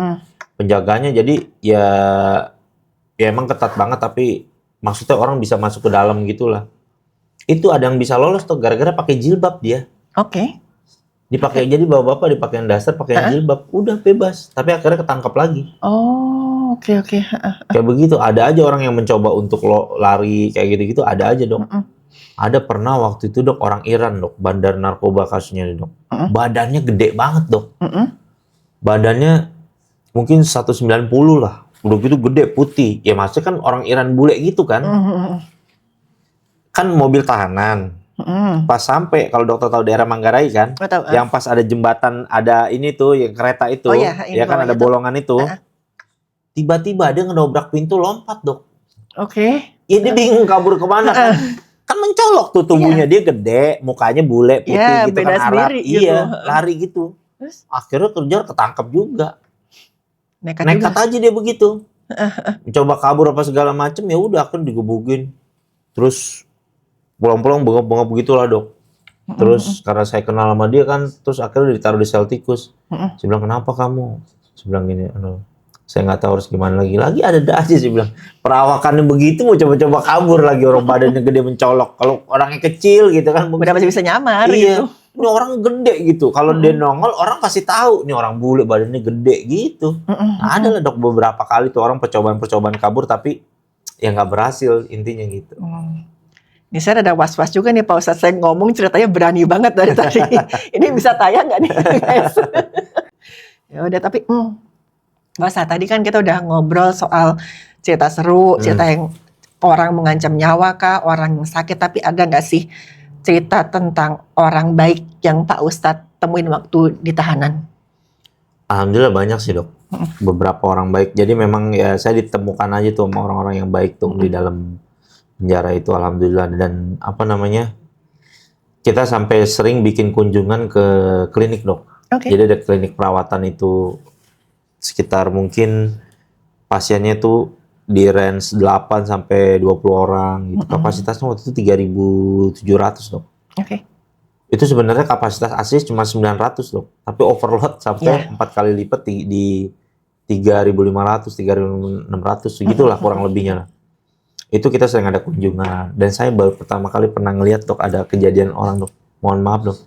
Penjaganya jadi ya emang ketat banget, tapi maksudnya orang bisa masuk ke dalam gitulah. Itu ada yang bisa lolos tuh gara-gara pakai jilbab dia. Oke. Dipakai jadi bapak-bapak dipakein dasar, pakaian jilbab, udah bebas. Tapi akhirnya ketangkap lagi. Oh, oke. Kayak begitu, ada aja orang yang mencoba untuk lari kayak gitu-gitu, ada aja dok. Ada pernah waktu itu dok orang Iran dok, bandar narkoba kasusnya dok. Badannya gede banget dok. Badannya mungkin 190 lah. Udah gitu gede, putih. Ya maksudnya kan orang Iran bule gitu kan. Kan mobil tahanan. Pas sampai, kalau dokter tahu daerah Manggarai kan, yang pas ada jembatan, ada ini tuh, yang kereta itu, ya kan ada bolongan itu. Tiba-tiba dia ngedobrak pintu, lompat dok. Oke. Ya dia bingung kabur kemana kan. Kan mencolok tuh tubuhnya, dia gede, mukanya bule, putih gitu kan, Arab. Iya, lari gitu. Akhirnya kejar, ketangkap juga. Nekat aja dia begitu. Mencoba kabur apa segala macem, ya udah akhirnya digebukin. Terus pulang-pulang bengap-bengap begitulah dok. Terus karena saya kenal sama dia kan, terus akhirnya ditaruh di sel tikus. Saya bilang, kenapa kamu? Saya bilang gini, saya nggak tahu harus gimana lagi. Lagi ada aja sih bilang, perawakannya begitu mau coba-coba kabur lagi, orang badannya gede mencolok. Kalau orangnya kecil gitu kan, udah masih bisa nyamar iya, gitu. Ini orang gede gitu. Kalau dia nongol, orang pasti tahu ini orang bule badannya gede gitu. Nah, ada lah dok beberapa kali tuh orang percobaan kabur tapi ya nggak berhasil intinya gitu. Ini saya ada was-was juga nih Pak Ustadz, saya ngomong ceritanya berani banget dari tadi. Ini bisa tayang nggak nih guys? Ya udah, tapi Pak Ustadz, tadi kan kita udah ngobrol soal cerita seru, cerita yang orang mengancam nyawa kah, orang yang sakit, tapi ada nggak sih cerita tentang orang baik yang Pak Ustadz temuin waktu di tahanan? Alhamdulillah banyak sih dok, beberapa orang baik. Jadi memang ya saya ditemukan aja tuh sama orang-orang yang baik tuh di dalam penjara itu, alhamdulillah. Dan kita sampai sering bikin kunjungan ke klinik dok. Jadi ada klinik perawatan itu sekitar mungkin pasiennya tuh di range 8 sampai 20 orang gitu. Kapasitasnya waktu itu 3.700 dok. Itu sebenarnya kapasitas asli cuma 900 dok, tapi overload sampai 4 kali lipat di 3.500, 3.600 segitulah kurang lebihnya lah. Itu kita sering ada kunjungan, dan saya baru pertama kali pernah ngeliat dok ada kejadian orang dok, mohon maaf dok,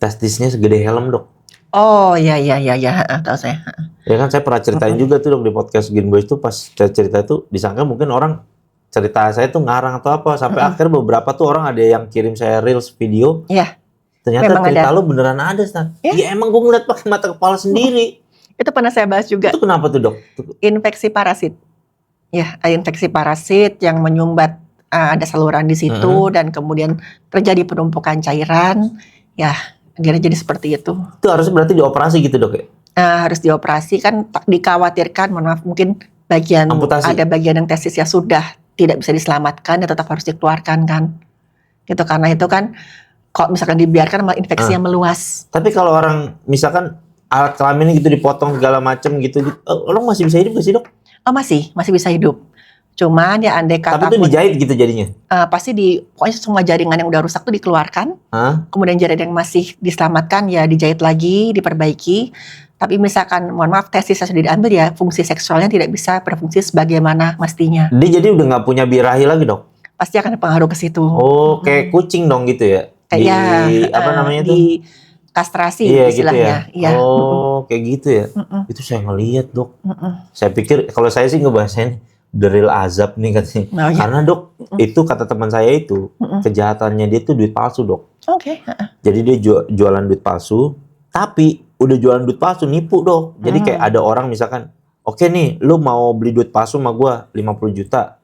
testisnya segede helm dok. Oh iya, tahu saya. Ya kan saya pernah ceritain juga tuh dok di podcast Green Boys tuh, pas saya cerita itu disangka mungkin orang cerita saya tuh ngarang atau apa, sampai akhir beberapa tuh orang ada yang kirim saya reels video. Ternyata memang cerita lo beneran ada, Stan. Ya emang gue ngeliat pakai mata kepala sendiri. Itu pernah saya bahas juga. Itu kenapa tuh dok? Infeksi parasit. Ya, infeksi parasit yang menyumbat ada saluran di situ dan kemudian terjadi penumpukan cairan, ya akhirnya jadi seperti itu. Itu harusnya berarti dioperasi gitu dok ya? Harus dioperasi kan dikhawatirkan, mohon maaf mungkin Amputasi. ada bagian yang testisnya sudah tidak bisa diselamatkan dan tetap harus dikeluarkan kan. Gitu karena itu kan kalau misalkan dibiarkan malah infeksinya meluas. Tapi kalau orang misalkan alat kelamin gitu dipotong segala macem gitu, lo masih bisa hidup gak sih dok? Oh masih bisa hidup. Cuman ya andai kata Tapi itu dijahit gitu jadinya? pasti pokoknya semua jaringan yang udah rusak tuh dikeluarkan. Hah? Kemudian jaringan yang masih diselamatkan ya dijahit lagi, diperbaiki. Tapi misalkan mohon maaf testisnya sudah diambil ya fungsi seksualnya tidak bisa berfungsi sebagaimana mestinya. Dia jadi udah nggak punya birahi lagi dok? Pasti akan pengaruh ke situ. Oh kayak kucing dong gitu ya? Apa namanya tuh? Di kastrasi Iya istilahnya. gitu ya? Oh kayak gitu ya? Itu saya ngeliat dok. Saya pikir kalau saya sih ngebahasnya the real azab nih katanya. Oh, iya. Karena dok itu kata teman saya itu kejahatannya dia tuh duit palsu dok. Oke. Jadi dia jualan duit palsu, tapi udah jualan duit palsu nipu dok. Jadi kayak ada orang misalkan, oke nih, lu mau beli duit palsu sama gua 50 juta,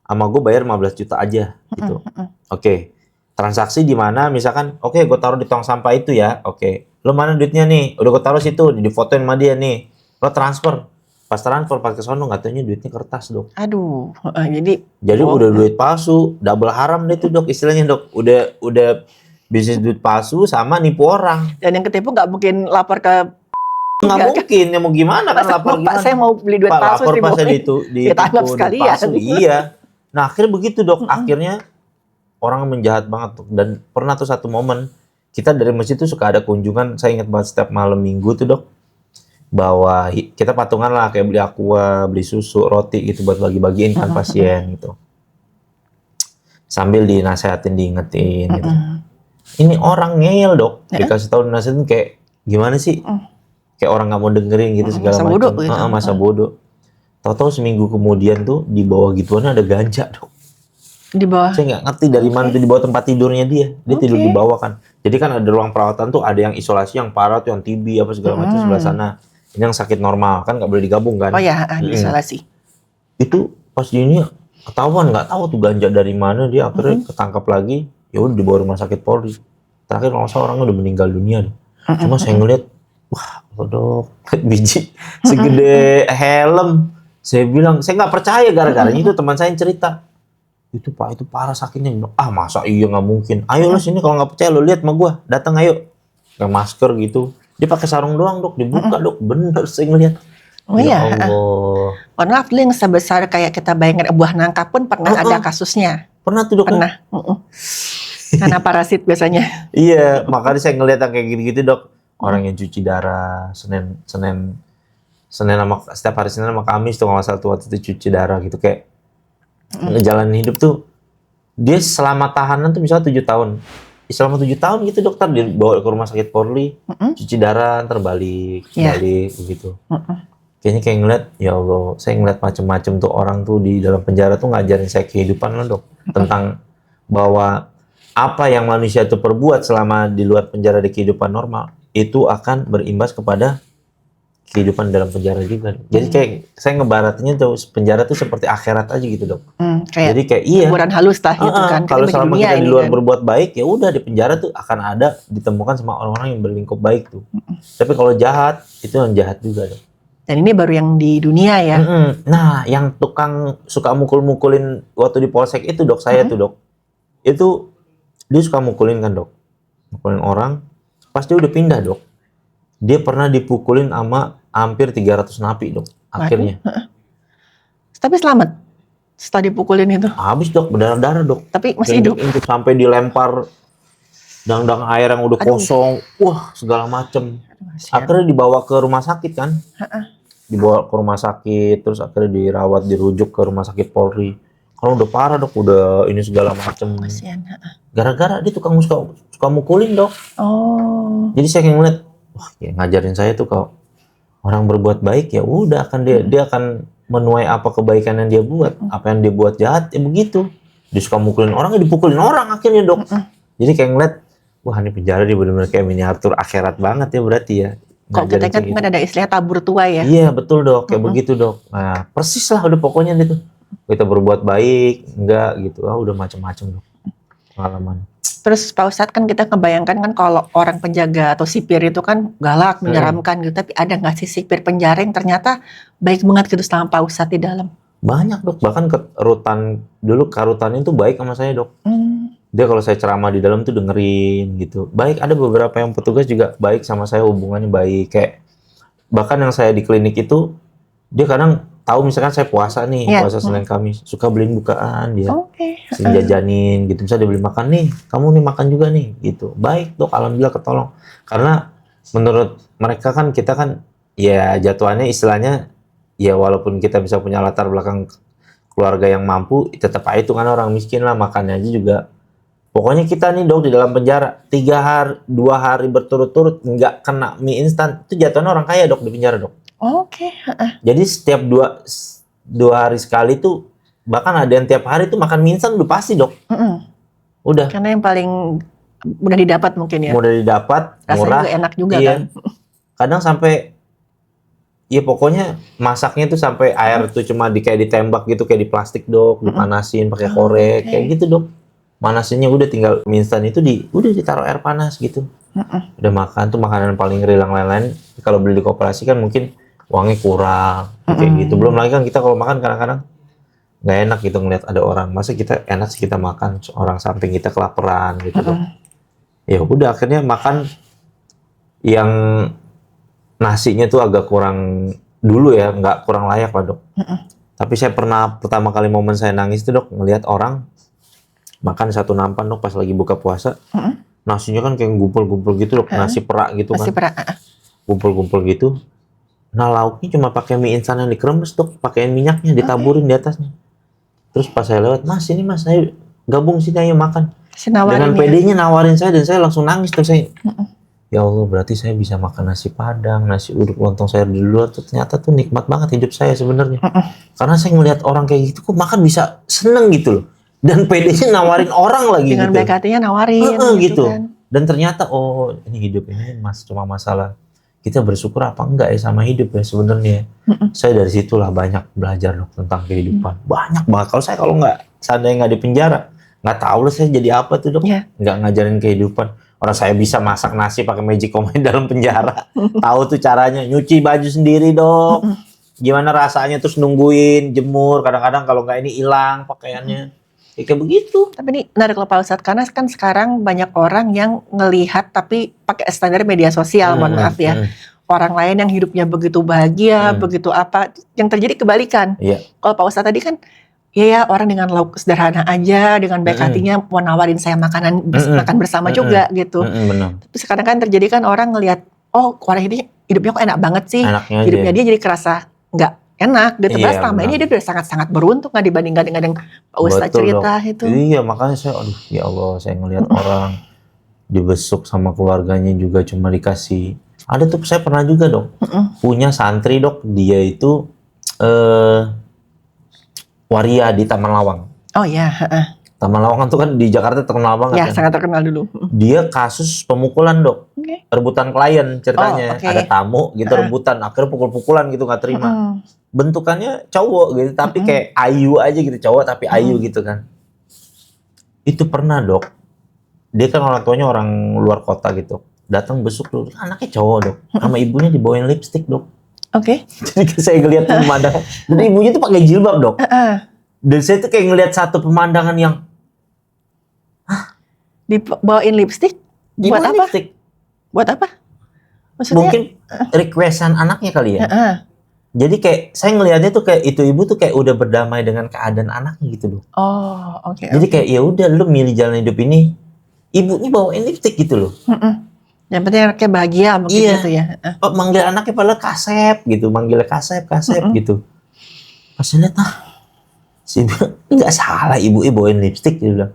sama gua bayar 15 juta aja gitu. Oke. Transaksi di mana misalkan, oke gua taruh di tong sampah itu ya, oke. Lu mana duitnya nih? Udah gua taruh situ, difotoin sama dia nih. Lo transfer. Pas transfer pas ke sono nggak taunya duitnya kertas dok. Aduh, jadi Udah duit palsu, double haram deh tuh dok istilahnya dok. Udah bisnis duit palsu sama nipu orang. dan yang ketipu nggak mungkin lapor ke Nggak mungkin, ya mau gimana kan lapor Pak, gimana? saya mau beli duit Pak, palsu lapor sih, pas Bu. saya ditipu Ditangkap duit sekalian. palsu. Iya. Nah akhirnya begitu dok. Akhirnya orang menjahat banget tuh. Dan pernah tuh satu momen kita dari masjid tuh suka ada kunjungan. Saya ingat banget setiap malam minggu tuh dok. Bawa kita patungan lah kayak beli aqua, beli susu, roti gitu buat bagi-bagiin kan pasien gitu. Sambil dinasehatin, diingetin gitu. Ini orang ngeyel dok. Dikasih tahu dinasehatin kayak gimana sih? Kayak orang nggak mau dengerin gitu segala Masa macam. bodoh gitu. Masa bodoh. Tahu-tahu seminggu kemudian tuh di bawah gituan ada ganja dok. Di bawah. Saya nggak ngerti dari mana tuh di bawah tempat tidurnya dia. Dia tidur di bawah kan. Jadi kan ada ruang perawatan tuh ada yang isolasi yang parah tuh yang TB apa segala macam sebelah sana. Ini yang sakit normal kan nggak boleh digabung kan? Oh ya, isolasi. Itu pas ini ketahuan nggak tahu tuh ganja dari mana dia akhirnya ketangkap lagi. Ya udah dibawa rumah sakit Polri. Terakhir kalau saya orangnya udah meninggal dunia. Cuma saya ngeliat, wah dok, biji segede helm. Saya bilang saya nggak percaya gara-garanya itu teman saya yang cerita. Itu pak itu parah sakitnya. Masa iya nggak mungkin. Ayo lo sini kalau nggak percaya lo lihat sama gua. Datang ayo. Pakai masker gitu. Dia pakai sarung doang dok. Dibuka dok. Bener saya ngeliat. Oh ya iya. Allah. Mohon maaf, yang sebesar kayak kita bayangkan buah nangka pun pernah ada kasusnya. Pernah tuh dok. Pernah. Karena parasit biasanya. Iya. Makanya saya ngeliat yang kayak gitu-gitu dok. Orang yang cuci darah. Senin sama setiap hari Senin sama Kamis tuh kalau nggak salah tuh waktu itu cuci darah gitu kayak ngejalanin hidup tuh. Dia selama tahanan tuh misalnya 7 tahun. Selama 7 tahun gitu dokter dibawa ke rumah sakit Polri, cuci darah, terbalik begitu. Kayaknya kayak ngeliat, ya Allah, saya ngeliat macem-macem tuh orang tuh di dalam penjara tuh ngajarin saya kehidupan loh dok. Tentang bahwa apa yang manusia itu perbuat selama di luar penjara di kehidupan normal, itu akan berimbas kepada kehidupan dalam penjara juga. Jadi kayak saya ngebaratnya tuh penjara tuh seperti akhirat aja gitu dok. Jadi kayak hiburan halus lah gitu kan. Kalau selama kita di luar kan berbuat baik ya udah di penjara tuh akan ada ditemukan sama orang-orang yang berlingkup baik tuh. Tapi kalau jahat itu yang jahat juga dok. Dan ini baru yang di dunia ya. Nah yang tukang suka mukul-mukulin waktu di polsek itu dok saya tuh dok. Itu dia suka mukulin kan dok. Mukulin orang. Pas dia udah pindah dok. Dia pernah dipukulin sama hampir 300 napi dok, akhirnya. Tapi selamat setelah dipukulin itu. Habis dok, berdarah-darah dok. Tapi masih hidup. Sampai dilempar dang-dang air yang udah kosong, wah segala macem. Akhirnya dibawa ke rumah sakit kan. Dibawa ke rumah sakit, terus akhirnya dirawat, dirujuk ke rumah sakit Polri. Kalau udah parah dok, udah ini segala macem. Gara-gara dia tukang suka mukulin dok. Oh. Jadi saya kayak ngeliat, wah ya ngajarin saya tuh kalau orang berbuat baik ya udah akan dia akan menuai apa kebaikan yang dia buat, apa yang dia buat jahat ya begitu. Dia suka mukulin orang ya dipukulin orang akhirnya dok. Jadi kayak ngeliat, wah ini penjara dia benar-benar kayak miniatur akhirat banget ya berarti ya. Kalau kita kan ada istilah tabur tua ya. Iya betul dok, kayak begitu dok. Nah persis lah udah pokoknya gitu. kita berbuat baik, enggak gitu. Udah macam-macam dok pengalaman. Terus Pak Ustadz kan kita kebayangkan kan kalau orang penjaga atau sipir itu kan galak, menyeramkan gitu. Tapi ada nggak sih sipir penjara yang ternyata baik banget gitu selama Pak Ustadz di dalam? Banyak dok, bahkan ke rutan dulu, karutannya tuh baik sama saya dok. Dia kalau saya ceramah di dalam tuh dengerin gitu. Baik, ada beberapa yang petugas juga baik sama saya, hubungannya baik. Kayak bahkan yang saya di klinik itu, dia kadang tahu misalkan saya puasa nih, puasa Senin Kamis, suka beliin bukaan dia. Jajanin gitu, bisa dibeli makan nih, kamu nih makan juga nih gitu. Baik dok, alhamdulillah ketolong. Karena menurut mereka kan kita kan ya jatuhannya istilahnya ya walaupun kita bisa punya latar belakang keluarga yang mampu, tetap aja itu kan orang miskin lah, makannya aja juga. Pokoknya kita nih dok di dalam penjara 2 hari berturut-turut nggak kena mie instan, itu jatuhnya orang kaya dok di penjara dok. Jadi setiap dua hari sekali tuh, bahkan ada yang tiap hari tuh makan mie instan udah pasti dok. Udah. Karena yang paling mudah didapat mungkin ya. Mudah didapat, rasanya murah. Juga enak juga iya. kan. Kadang sampai, ya pokoknya masaknya tuh sampai air tuh cuma kayak ditembak gitu, kayak di plastik dok, dipanasin pakai korek, kayak gitu dok. Manasinnya udah tinggal mie instan itu udah ditaruh air panas gitu. Udah makan tuh makanan paling rilang lain-lain. Kalau beli di koperasi kan mungkin uangnya kurang, kayak gitu. Belum lagi kan kita kalau makan kadang-kadang nggak enak gitu ngeliat ada orang. Masa kita enak sih kita makan, orang samping kita kelaparan gitu dok. Ya udah akhirnya makan yang nasinya tuh agak kurang dulu ya, nggak kurang layak lah dok. Tapi saya pernah pertama kali momen saya nangis tuh dok, ngeliat orang makan satu nampan dok pas lagi buka puasa. Nasinya kan kayak gumpul-gumpul gitu dok, nasi perak gitu nasi kan. perak. Gumpul-gumpul gitu. Nah lauknya cuma pakai mie instan yang dikeremes dok, pakein minyaknya, ditaburin di atasnya. Terus pas saya lewat, mas ini mas saya gabung sini ayo makan. Dengan PD-nya nawarin saya dan saya langsung nangis tuh saya. Ya Allah berarti saya bisa makan nasi padang, nasi uduk, lontong sayur di luar tuh ternyata tuh nikmat banget hidup saya sebenarnya. Karena saya ngelihat orang kayak gitu kok makan bisa seneng gitu loh. Dan PD-nya nawarin orang lagi dengan gitu. Dengan baik hatinya nawarin gitu. Kan. Dan ternyata oh ini hidup ini cuma masalah kita bersyukur apa enggak ya sama hidup ya sebenarnya. Saya dari situlah banyak belajar dok tentang kehidupan. Banyak banget. Kalau nggak seandainya nggak di penjara, nggak tahu lah saya jadi apa tuh dok. Nggak ngajarin kehidupan. Orang saya bisa masak nasi pakai magic command dalam penjara. Tahu tuh caranya, nyuci baju sendiri dok. Gimana rasanya terus nungguin jemur. Kadang-kadang kalau nggak ini hilang pakaiannya. Ya, kayak begitu. Tapi ini menarik loh Pak Ustadz, karena kan sekarang banyak orang yang ngelihat tapi pakai standar media sosial, mohon maaf ya. Orang lain yang hidupnya begitu bahagia, begitu apa, yang terjadi kebalikan. Kalau Pak Ustadz tadi kan, ya orang dengan lauk sederhana aja, dengan baik hatinya mau nawarin saya makanan, makan bersama juga gitu. Tapi sekarang kan terjadi kan orang ngelihat, oh orang ini hidupnya kok enak banget sih. Enaknya hidupnya aja. Dia jadi kerasa nggak enak gitu. Padahal selama ini dia udah sangat-sangat beruntung nggak dibandingkan dengan yang Pak Ustadz cerita dok. itu. Iya makanya saya aduh ya Allah saya ngelihat orang dibesuk sama keluarganya juga cuma dikasih. Ada tuh saya pernah juga dok punya santri dok, dia itu waria di Taman Lawang. Oh ya. Taman Lawang tuh kan di Jakarta terkenal banget. Ya kan? sangat terkenal dulu. Dia kasus pemukulan dok, rebutan klien ceritanya. Ada tamu gitu rebutan, akhirnya pukul-pukulan gitu nggak terima. Bentukannya cowok gitu, tapi kayak ayu aja gitu, cowok tapi ayu gitu kan. Itu pernah dok, dia kan orang tuanya orang luar kota gitu, datang besuk tuh, anaknya cowok dok, sama ibunya dibawain lipstick dok. Jadi saya ngeliat tuh pemandangan, dan ibunya tuh pakai jilbab dok. Dan saya tuh kayak ngeliat satu pemandangan yang, dibawain lipstick? Buat apa? Lipstick. Buat apa? Maksudnya? Mungkin requestan anaknya kali ya. Jadi kayak saya ngelihatnya tuh kayak itu ibu tuh kayak udah berdamai dengan keadaan anaknya gitu loh. Oh, oke. Jadi kayak ya udah lu milih jalan hidup ini, ibunya bawain lipstick gitu loh. Yang penting anaknya bahagia mungkin gitu ya. Oh, manggil anaknya padahal kasep gitu, manggilnya kasep gitu. Pas saya lihat si ibu nggak salah ibu bawain lipstick gitu loh.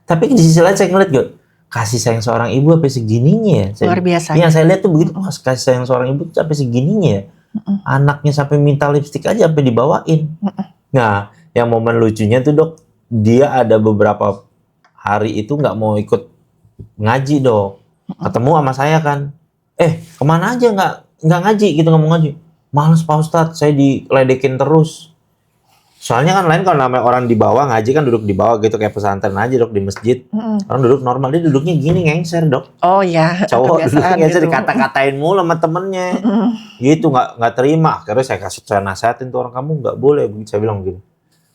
Tapi di sisi lain saya ngeliat gak, kasih sayang seorang ibu sampai segininya ya. Luar biasa. Iya saya lihat tuh begitu, kasih sayang seorang ibu sampai segininya ya. Anaknya sampai minta lipstick aja sampai dibawain. Nah, yang momen lucunya tuh dok, dia ada beberapa hari itu nggak mau ikut ngaji dok. Ketemu sama saya kan, kemana aja nggak ngaji gitu, ngomong ngaji. Males Pak Ustadz, saya diledekin terus. Soalnya kan lain kalau namanya orang di bawah ngaji kan duduk di bawah gitu kayak pesantren aja dok di masjid. Orang duduk normal, dia duduknya gini ngengser dok. Oh ya, Cowok duduknya kebiasaan ngengser gitu. dikata-katain mulu sama temennya. Gitu nggak terima. Akhirnya saya nasihatin tuh orang, kamu nggak boleh. Saya bilang gini.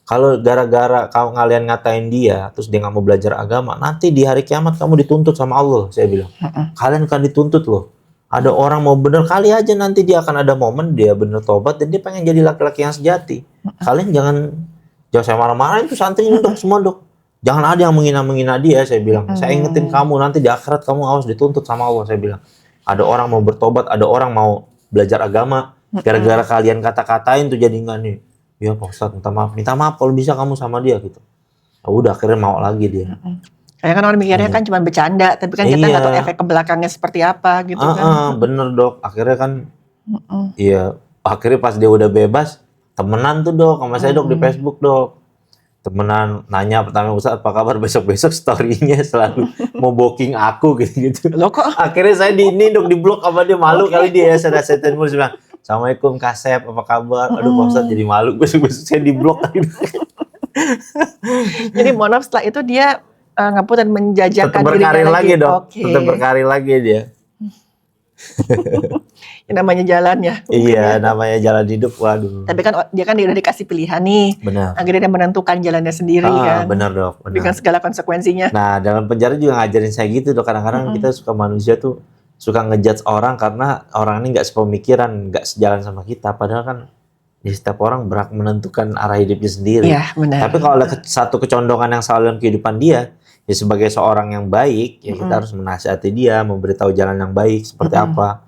Kalau gara-gara kalian ngatain dia, terus dia nggak mau belajar agama, nanti di hari kiamat kamu dituntut sama Allah. Saya bilang. Kalian kan dituntut loh. Ada orang mau bener, kali aja nanti dia akan ada momen dia bener tobat dan dia pengen jadi laki-laki yang sejati. Kalian jangan saya marah-marahin tuh santri ini dok, semua dok. Jangan ada yang menghina-menghina dia, saya bilang. Saya ingetin kamu, nanti di akhirat kamu awas dituntut sama Allah, saya bilang. Ada orang mau bertobat, ada orang mau belajar agama, gara-gara kalian kata-katain tuh jadi enggak nih. Ya Pak Ustadz, minta maaf kalau bisa kamu sama dia gitu. Ya udah akhirnya mau lagi dia. Kayak kan orang mikirnya kan cuma bercanda, tapi kan kita nggak tahu efek ke belakangnya seperti apa gitu kan. Bener dok, akhirnya kan, iya, akhirnya pas dia udah bebas, temenan tuh dok, sama saya dok di Facebook dok. Temenan nanya pertama, Ustadz apa kabar, besok-besok story-nya selalu mau booking aku gitu-gitu. Loh kok? Akhirnya saya di blok sama dia, malu kali dia saya setin mulu, saya bilang, Assalamualaikum Kasep, apa kabar? Aduh Pak Ustadz jadi malu, besok-besok saya di blok. Jadi mohon maaf setelah itu dia ngapus dan menjajakan tetap berkarir dirinya lagi dok, tetap berkarir lagi dia. Yang namanya jalan ya. Iya, namanya jalan hidup, waduh. Tapi kan dia kan udah dikasih pilihan nih. Benar. Akhirnya dia menentukan jalannya sendiri kan. Benar dok, benar. Dengan segala konsekuensinya. Nah, dalam penjara juga ngajarin saya gitu dok. Kadang-kadang kita suka manusia tuh suka ngejudge orang karena orang ini nggak sepemikiran, nggak sejalan sama kita. Padahal kan ya, setiap orang berhak menentukan arah hidupnya sendiri. Iya, benar. Tapi kalau ada satu kecondongan yang selalu dalam kehidupan dia, ya sebagai seorang yang baik, ya kita harus menasihati dia, memberitahu jalan yang baik seperti apa.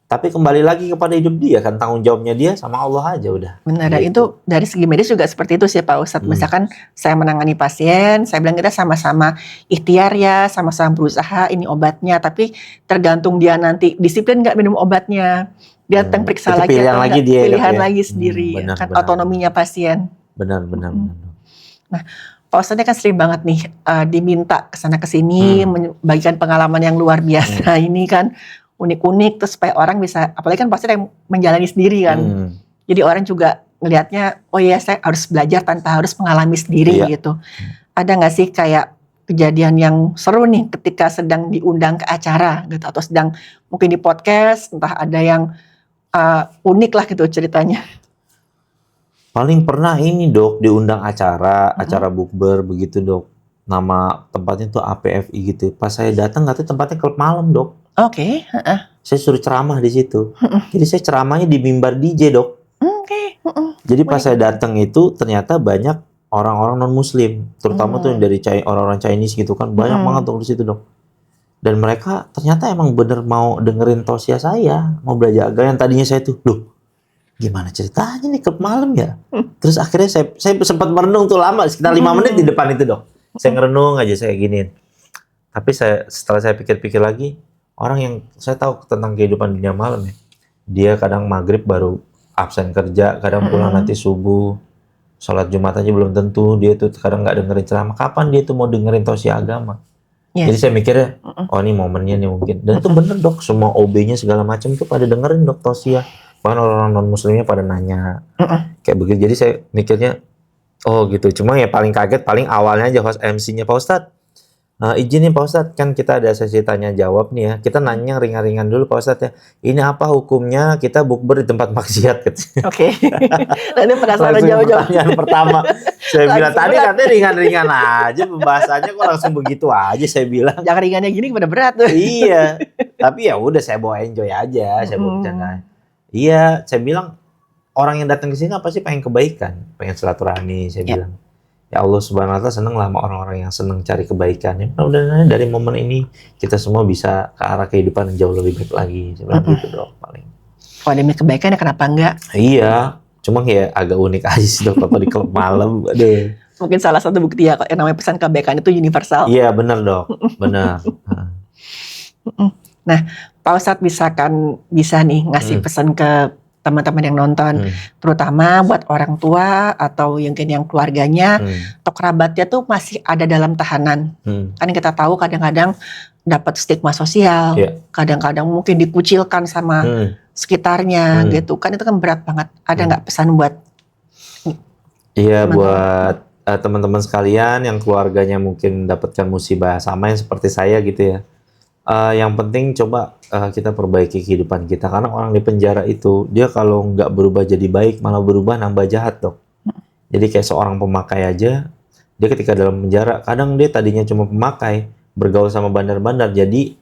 Tapi kembali lagi kepada hidup dia, kan tanggung jawabnya dia sama Allah aja udah. Benar, dan itu dari segi medis juga seperti itu sih Pak Ustadz. Misalkan saya menangani pasien, saya bilang kita sama-sama ikhtiar ya, sama-sama berusaha, ini obatnya. Tapi tergantung dia nanti disiplin nggak minum obatnya. Dia periksa Itu lagi pilihan atau lagi enggak, dia, pilihan ya. lagi sendiri. Benar, kan benar. otonominya pasien. Benar. Nah, Pak Ustadz kan sering banget nih diminta kesana kesini membagikan pengalaman yang luar biasa ini kan unik-unik terus supaya orang bisa, apalagi kan pasti yang menjalani sendiri kan. Jadi orang juga ngelihatnya, oh iya saya harus belajar tanpa harus mengalami sendiri gitu. Ada nggak sih kayak kejadian yang seru nih ketika sedang diundang ke acara gitu atau sedang mungkin di podcast, entah ada yang unik lah gitu ceritanya. Paling pernah ini dok, diundang acara bukber begitu dok. Nama tempatnya tuh APFI gitu. Pas saya datang nggak tahu tempatnya klub malam dok. Oke. Saya suruh ceramah di situ. Jadi saya ceramahnya di mimbar DJ dok. Jadi pas saya datang itu ternyata banyak orang-orang non Muslim, terutama tuh yang dari orang-orang Chinese gitu kan, banyak banget tuh di situ dok. Dan mereka ternyata emang bener mau dengerin tausiah saya, mau belajar agama. Yang tadinya saya tuh, loh gimana ceritanya nih klub malam ya? Terus akhirnya saya sempat merenung tuh lama, sekitar 5 menit di depan itu dok. Saya ngerenung aja, saya giniin. Tapi setelah saya pikir-pikir lagi, orang yang saya tahu tentang kehidupan dunia malam ya, dia kadang maghrib baru absen kerja, kadang pulang nanti subuh, sholat Jumat aja belum tentu, dia tuh kadang nggak dengerin ceramah. Kapan dia tuh mau dengerin tausiah agama? Jadi saya mikirnya, oh ini momennya nih mungkin. Dan itu bener dok, semua OB-nya segala macam tuh pada dengerin dok tausiah. Bahkan orang non Muslimnya pada nanya kayak begitu. Jadi saya mikirnya, oh gitu. Cuma ya paling kaget, paling awalnya aja host MC-nya Pak Ustadz. Izin nih Pak Ustadz, kan kita ada sesi tanya jawab nih ya. Kita nanya ringan-ringan dulu Pak Ustadz ya. Ini apa hukumnya kita bukber di tempat maksiat? Oke. Nanti penasaran jauh-jauh. Pertanyaan pertama. Saya bilang tadi katanya ringan-ringan aja pembahasannya, kok langsung begitu aja saya bilang. Jangan ringannya gini pada berat tuh. Iya. Tapi ya udah saya bawa enjoy aja, saya bawa bercanda. Iya, saya bilang orang yang datang ke sini apa sih pengen kebaikan, pengen silaturahmi, saya bilang. Ya Allah Subhanahu wa Ta'ala seneng lah sama orang-orang yang seneng cari kebaikan. Ya mudah-mudahan dari momen ini kita semua bisa ke arah kehidupan yang jauh lebih baik lagi. Sebenarnya gitu dok paling. Kalau demi kebaikan ya kenapa enggak? Iya, cuma ya agak unik aja sih dok kalau di klub malam. Aduh. Mungkin salah satu bukti ya yang namanya pesan kebaikan itu universal. Iya benar dok, benar. Nah, Pak Ustadz bisa nih ngasih pesan ke teman-teman yang nonton, terutama buat orang tua atau mungkin yang keluarganya atau kerabatnya tuh masih ada dalam tahanan. Kan kita tahu kadang-kadang dapat stigma sosial, kadang-kadang mungkin dikucilkan sama sekitarnya gitu. Kan itu kan berat banget. Ada nggak pesan buat Iya, teman-teman. buat teman-teman sekalian yang keluarganya mungkin dapatkan musibah sama yang seperti saya gitu ya. Yang penting coba kita perbaiki kehidupan kita, karena orang di penjara itu dia kalau nggak berubah jadi baik malah berubah nambah jahat dok. Jadi kayak seorang pemakai aja, dia ketika dalam penjara kadang dia tadinya cuma pemakai, bergaul sama bandar-bandar, jadi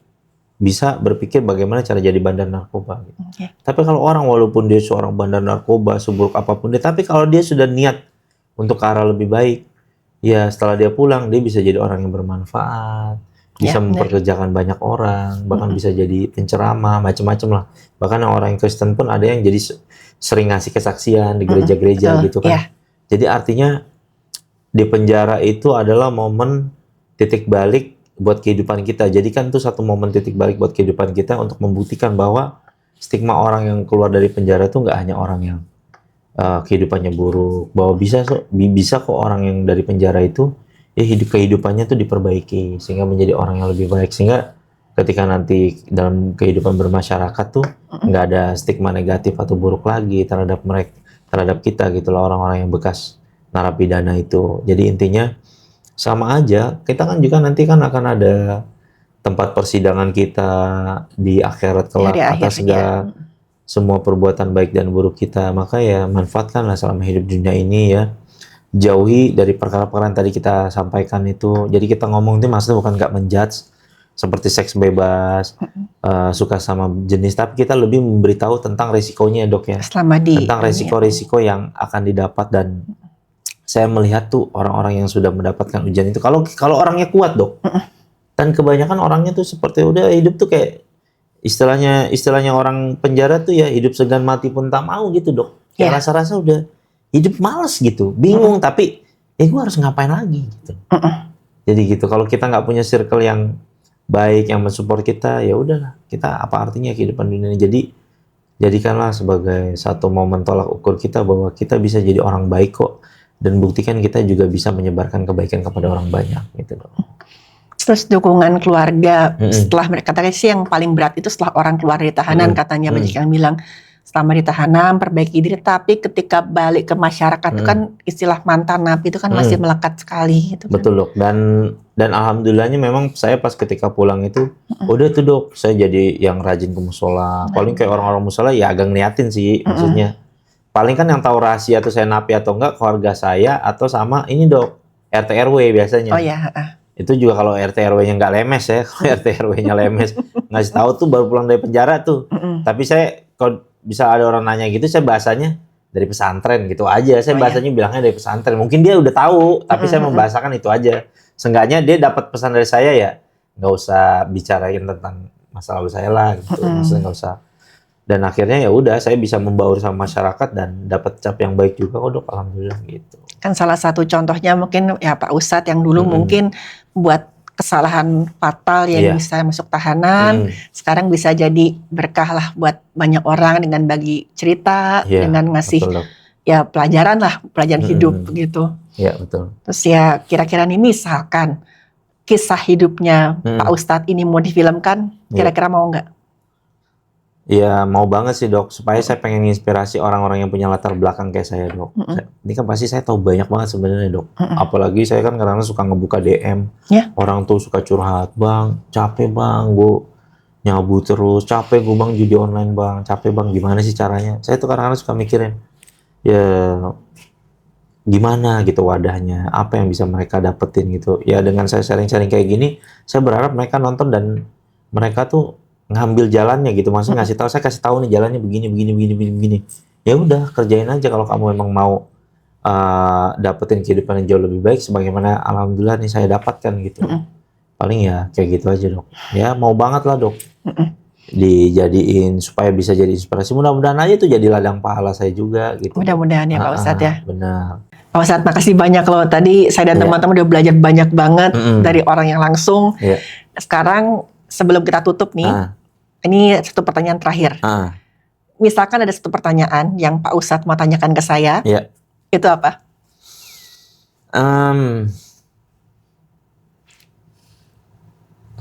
bisa berpikir bagaimana cara jadi bandar narkoba. Gitu. Oke. Tapi kalau orang walaupun dia seorang bandar narkoba, seburuk apapun dia, tapi kalau dia sudah niat untuk ke arah lebih baik, ya setelah dia pulang dia bisa jadi orang yang bermanfaat, bisa Ya, benar. memperkerjakan banyak orang, bahkan bisa jadi penceramah, macam-macam lah. Bahkan yang orang Kristen pun ada yang jadi sering ngasih kesaksian di gereja-gereja Betul. gitu kan. Ya, Jadi artinya di penjara itu adalah momen titik balik buat kehidupan kita. Jadi kan itu satu momen titik balik buat kehidupan kita untuk membuktikan bahwa stigma orang yang keluar dari penjara itu nggak hanya orang yang kehidupannya buruk, bahwa bisa kok orang yang dari penjara itu ya kehidupannya tuh diperbaiki sehingga menjadi orang yang lebih baik, sehingga ketika nanti dalam kehidupan bermasyarakat tuh nggak ada stigma negatif atau buruk lagi terhadap mereka, terhadap kita gitu loh, orang-orang yang bekas narapidana itu. Jadi intinya sama aja, kita kan juga nanti kan akan ada tempat persidangan kita di akhirat ya kelak di akhir atas ya. segala semua perbuatan baik dan buruk kita. Maka ya manfaatkanlah selama hidup dunia ini ya. Jauhi dari perkara-perkara yang tadi kita sampaikan itu. Jadi kita ngomong itu maksudnya bukan nggak menjudge seperti seks bebas, suka sama jenis, tapi kita lebih memberitahu tentang resikonya dok ya. Selama di Tentang resiko-resiko yang akan didapat, dan saya melihat tuh orang-orang yang sudah mendapatkan ujian itu, kalau orangnya kuat dok, dan kebanyakan orangnya tuh seperti udah hidup tuh kayak istilahnya orang penjara tuh ya hidup segan mati pun tak mau gitu dok. Ya. Kayak rasa-rasa udah hidup males gitu, bingung, tapi gue harus ngapain lagi gitu. Jadi gitu, kalau kita nggak punya circle yang baik yang mensupport kita, ya udahlah, kita apa artinya kehidupan dunia ini. Jadi jadikanlah sebagai satu momen tolak ukur kita bahwa kita bisa jadi orang baik kok, dan buktikan kita juga bisa menyebarkan kebaikan kepada orang banyak gitu dok. Terus dukungan keluarga setelah mereka, katanya sih yang paling berat itu setelah orang keluar dari tahanan, katanya banyak yang bilang selama di tahanan perbaiki diri, tapi ketika balik ke masyarakat itu kan istilah mantan napi itu kan masih melekat sekali gitu kan. Betul dok, dan alhamdulillahnya memang saya pas ketika pulang itu udah tuh dok, saya jadi yang rajin ke musola. Paling kayak orang-orang musola ya agak ngeliatin sih, maksudnya paling kan yang tahu rahasia tuh saya napi atau enggak keluarga saya atau sama ini dok, RT RW biasanya. Oh ya. Itu juga kalau RT RW-nya nggak lemes ya, kalau RT RW-nya lemes ngasih tahu tuh baru pulang dari penjara tuh. Tapi saya kalau bisa ada orang nanya gitu, saya bahasanya dari pesantren gitu aja. Saya bahasanya bilangnya dari pesantren. Mungkin dia udah tahu, tapi saya membahasakan itu aja. Seenggaknya dia dapat pesan dari saya ya, nggak usah bicarain tentang masa lalu saya lah gitu. Maksudnya nggak usah. Dan akhirnya ya udah, saya bisa membaur sama masyarakat dan dapat cap yang baik juga kok dok, alhamdulillah gitu. Kan salah satu contohnya mungkin ya Pak Ustadz yang dulu mungkin buat kesalahan fatal yang bisa masuk tahanan, sekarang bisa jadi berkah lah buat banyak orang dengan bagi cerita, dengan ngasih ya pelajaran lah, pelajaran hidup gitu. Iya betul. Terus ya kira-kira nih misalkan kisah hidupnya Pak Ustadz ini mau difilmkan, kira-kira mau nggak? Iya mau banget sih dok, supaya saya pengen inspirasi orang-orang yang punya latar belakang kayak saya dok. Ini kan pasti saya tahu banyak banget sebenarnya dok. Apalagi saya kan kadang suka ngebuka DM, orang tuh suka curhat, bang capek bang, gue nyabu terus, capek gue bang judi online bang, capek bang, gimana sih caranya? Saya tuh kadang-kadang suka mikirin, ya gimana gitu wadahnya, apa yang bisa mereka dapetin gitu. Ya dengan saya sharing-sharing kayak gini, saya berharap mereka nonton dan mereka tuh ngambil jalannya gitu, maksudnya ngasih tahu, saya kasih tahu nih jalannya begini. Ya udah kerjain aja kalau kamu memang mau dapetin kehidupan yang jauh lebih baik, sebagaimana alhamdulillah nih saya dapatkan gitu. Paling ya kayak gitu aja dok. Ya mau banget lah dok. Dijadiin supaya bisa jadi inspirasi. Mudah-mudahan aja itu jadi ladang pahala saya juga gitu. Mudah-mudahan ya Pak Ustadz ya. Benar. Pak Ustadz makasih banyak loh. Tadi saya dan teman-teman udah belajar banyak banget dari orang yang langsung. Sekarang sebelum kita tutup nih, ini satu pertanyaan terakhir. Misalkan ada satu pertanyaan yang Pak Ustadz mau tanyakan ke saya, itu apa?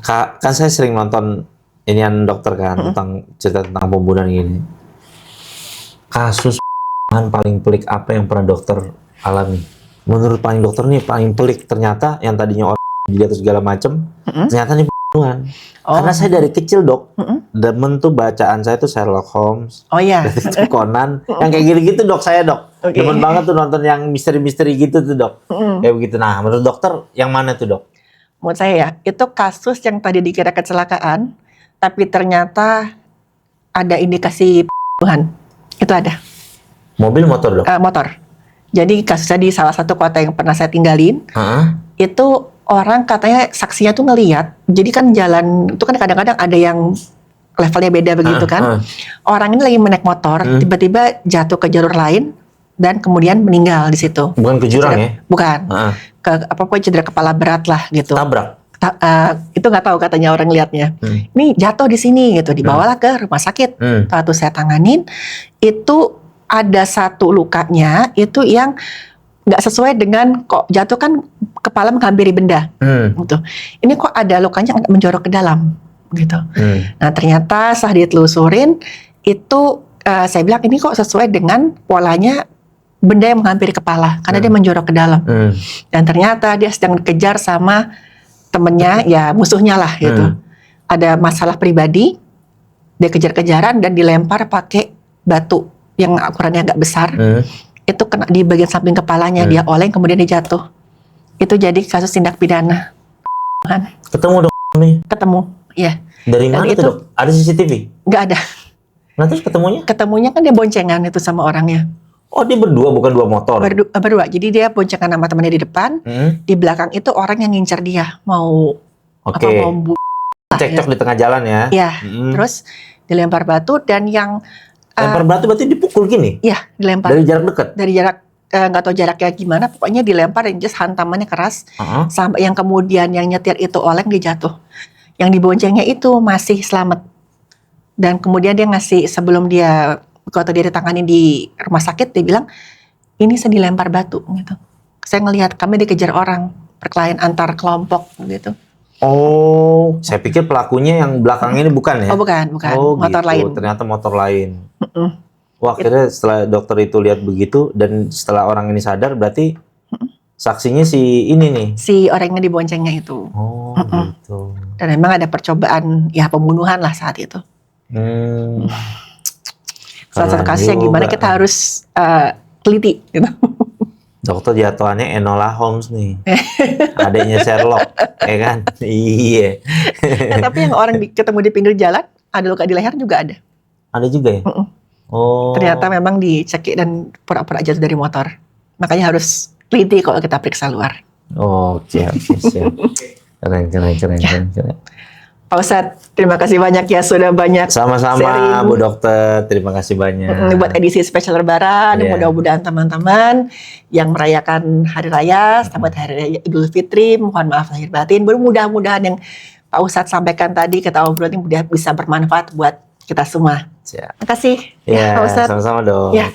Kan saya sering nonton inian dokter kan, tentang cerita tentang pembunuhan gini. Kasus paling pelik apa yang pernah dokter alami. Menurut paling dokter nih paling pelik ternyata yang tadinya orang dilihat segala macem, ternyata nih pembunuhan. Karena saya dari kecil dok, demen tuh bacaan saya tuh Sherlock Holmes, Oh iya. Detektif Conan, yang kayak gitu-gitu dok saya dok. Oke. Demen banget tuh nonton yang misteri-misteri gitu tuh dok. Kayak begitu. Nah menurut dokter yang mana tuh dok? Menurut saya ya, itu kasus yang tadi dikira kecelakaan, tapi ternyata ada indikasi pembunuhan. Itu ada. Mobil motor dok? Motor. Jadi kasusnya di salah satu kota yang pernah saya tinggalin, itu orang katanya saksinya tuh ngeliat. Jadi kan jalan itu kan kadang-kadang ada yang levelnya beda begitu kan. Orang ini lagi menaik motor, tiba-tiba jatuh ke jalur lain dan kemudian meninggal di situ. Bukan ke jurang ya? Bukan. Ke pokoknya cedera kepala berat lah gitu. Tabrak? Itu nggak tahu katanya orang lihatnya. Ini jatuh di sini gitu, dibawalah ke rumah sakit. Waktu saya tanganin, itu ada satu lukanya itu yang nggak sesuai dengan kok jatuh kan kepala menghampiri benda, gitu. Ini kok ada lukanya menjorok ke dalam, gitu. Nah ternyata saat ditelusurin itu saya bilang ini kok sesuai dengan polanya benda yang menghampiri kepala karena dia menjorok ke dalam. Dan ternyata dia sedang dikejar sama temennya, ya musuhnya lah gitu. Ada masalah pribadi, dia kejar-kejaran dan dilempar pakai batu yang ukurannya agak besar. Itu kena di bagian samping kepalanya, dia oleng kemudian dia jatuh. Itu jadi kasus tindak pidana. Ketemu dok nih? Ketemu, iya. Dari mana tuh dok? Ada CCTV? Nggak ada. Nah terus ketemunya? Ketemunya kan dia boncengan itu sama orangnya. Oh dia berdua, bukan dua motor? Berdua, jadi dia boncengan sama temannya di depan, di belakang itu orang yang ngincer dia, mau apa mau cekcok di tengah jalan ya? Iya, terus dilempar batu dan yang lempar batu berarti dipukul gini? Iya, dilempar. Dari jarak dekat? Dari jarak, nggak tahu jaraknya gimana, pokoknya dilempar dan just hantamannya keras. Sampai yang kemudian yang nyetir itu oleng, dia jatuh. Yang diboncengnya itu masih selamat. Dan kemudian dia ngasih, sebelum dia, waktu dia ditangani di rumah sakit, dia bilang, ini saya dilempar batu, gitu. Saya ngelihat kami dikejar orang, perkelahian antar kelompok, gitu. Oh, saya pikir pelakunya yang belakang ini bukan ya? Oh bukan, Oh, motor gitu. lain. Ternyata motor lain. Wah, akhirnya setelah dokter itu lihat begitu dan setelah orang ini sadar, berarti saksinya si ini nih? Si orang yang diboncengnya itu. Oh, gitu. Dan memang ada percobaan ya pembunuhan lah saat itu. Salah satu kasus yang gimana kita harus teliti gitu. Dokter jatuhannya Enola Holmes nih. Adanya Sherlock, ya kan? Iya. Tapi yang orang ketemu di pinggir jalan, ada luka di leher juga ada. Ada juga ya? Oh. Ternyata memang dicekik dan pura-pura jatuh dari motor. Makanya harus teliti kalau kita periksa luar. Oh, siap. Keren. Pak Ustadz, terima kasih banyak ya sudah banyak Sama-sama sharing. Bu Dokter, terima kasih banyak. Buat edisi spesial Lebaran, mudah-mudahan teman-teman yang merayakan Hari Raya, selamat Hari Raya Idul Fitri, mohon maaf lahir batin. Mudah-mudahan yang Pak Ustadz sampaikan tadi, kita obrolin bisa bermanfaat buat kita semua. Siap. Terima kasih Ya, Pak Ustadz. sama-sama dong. Ya.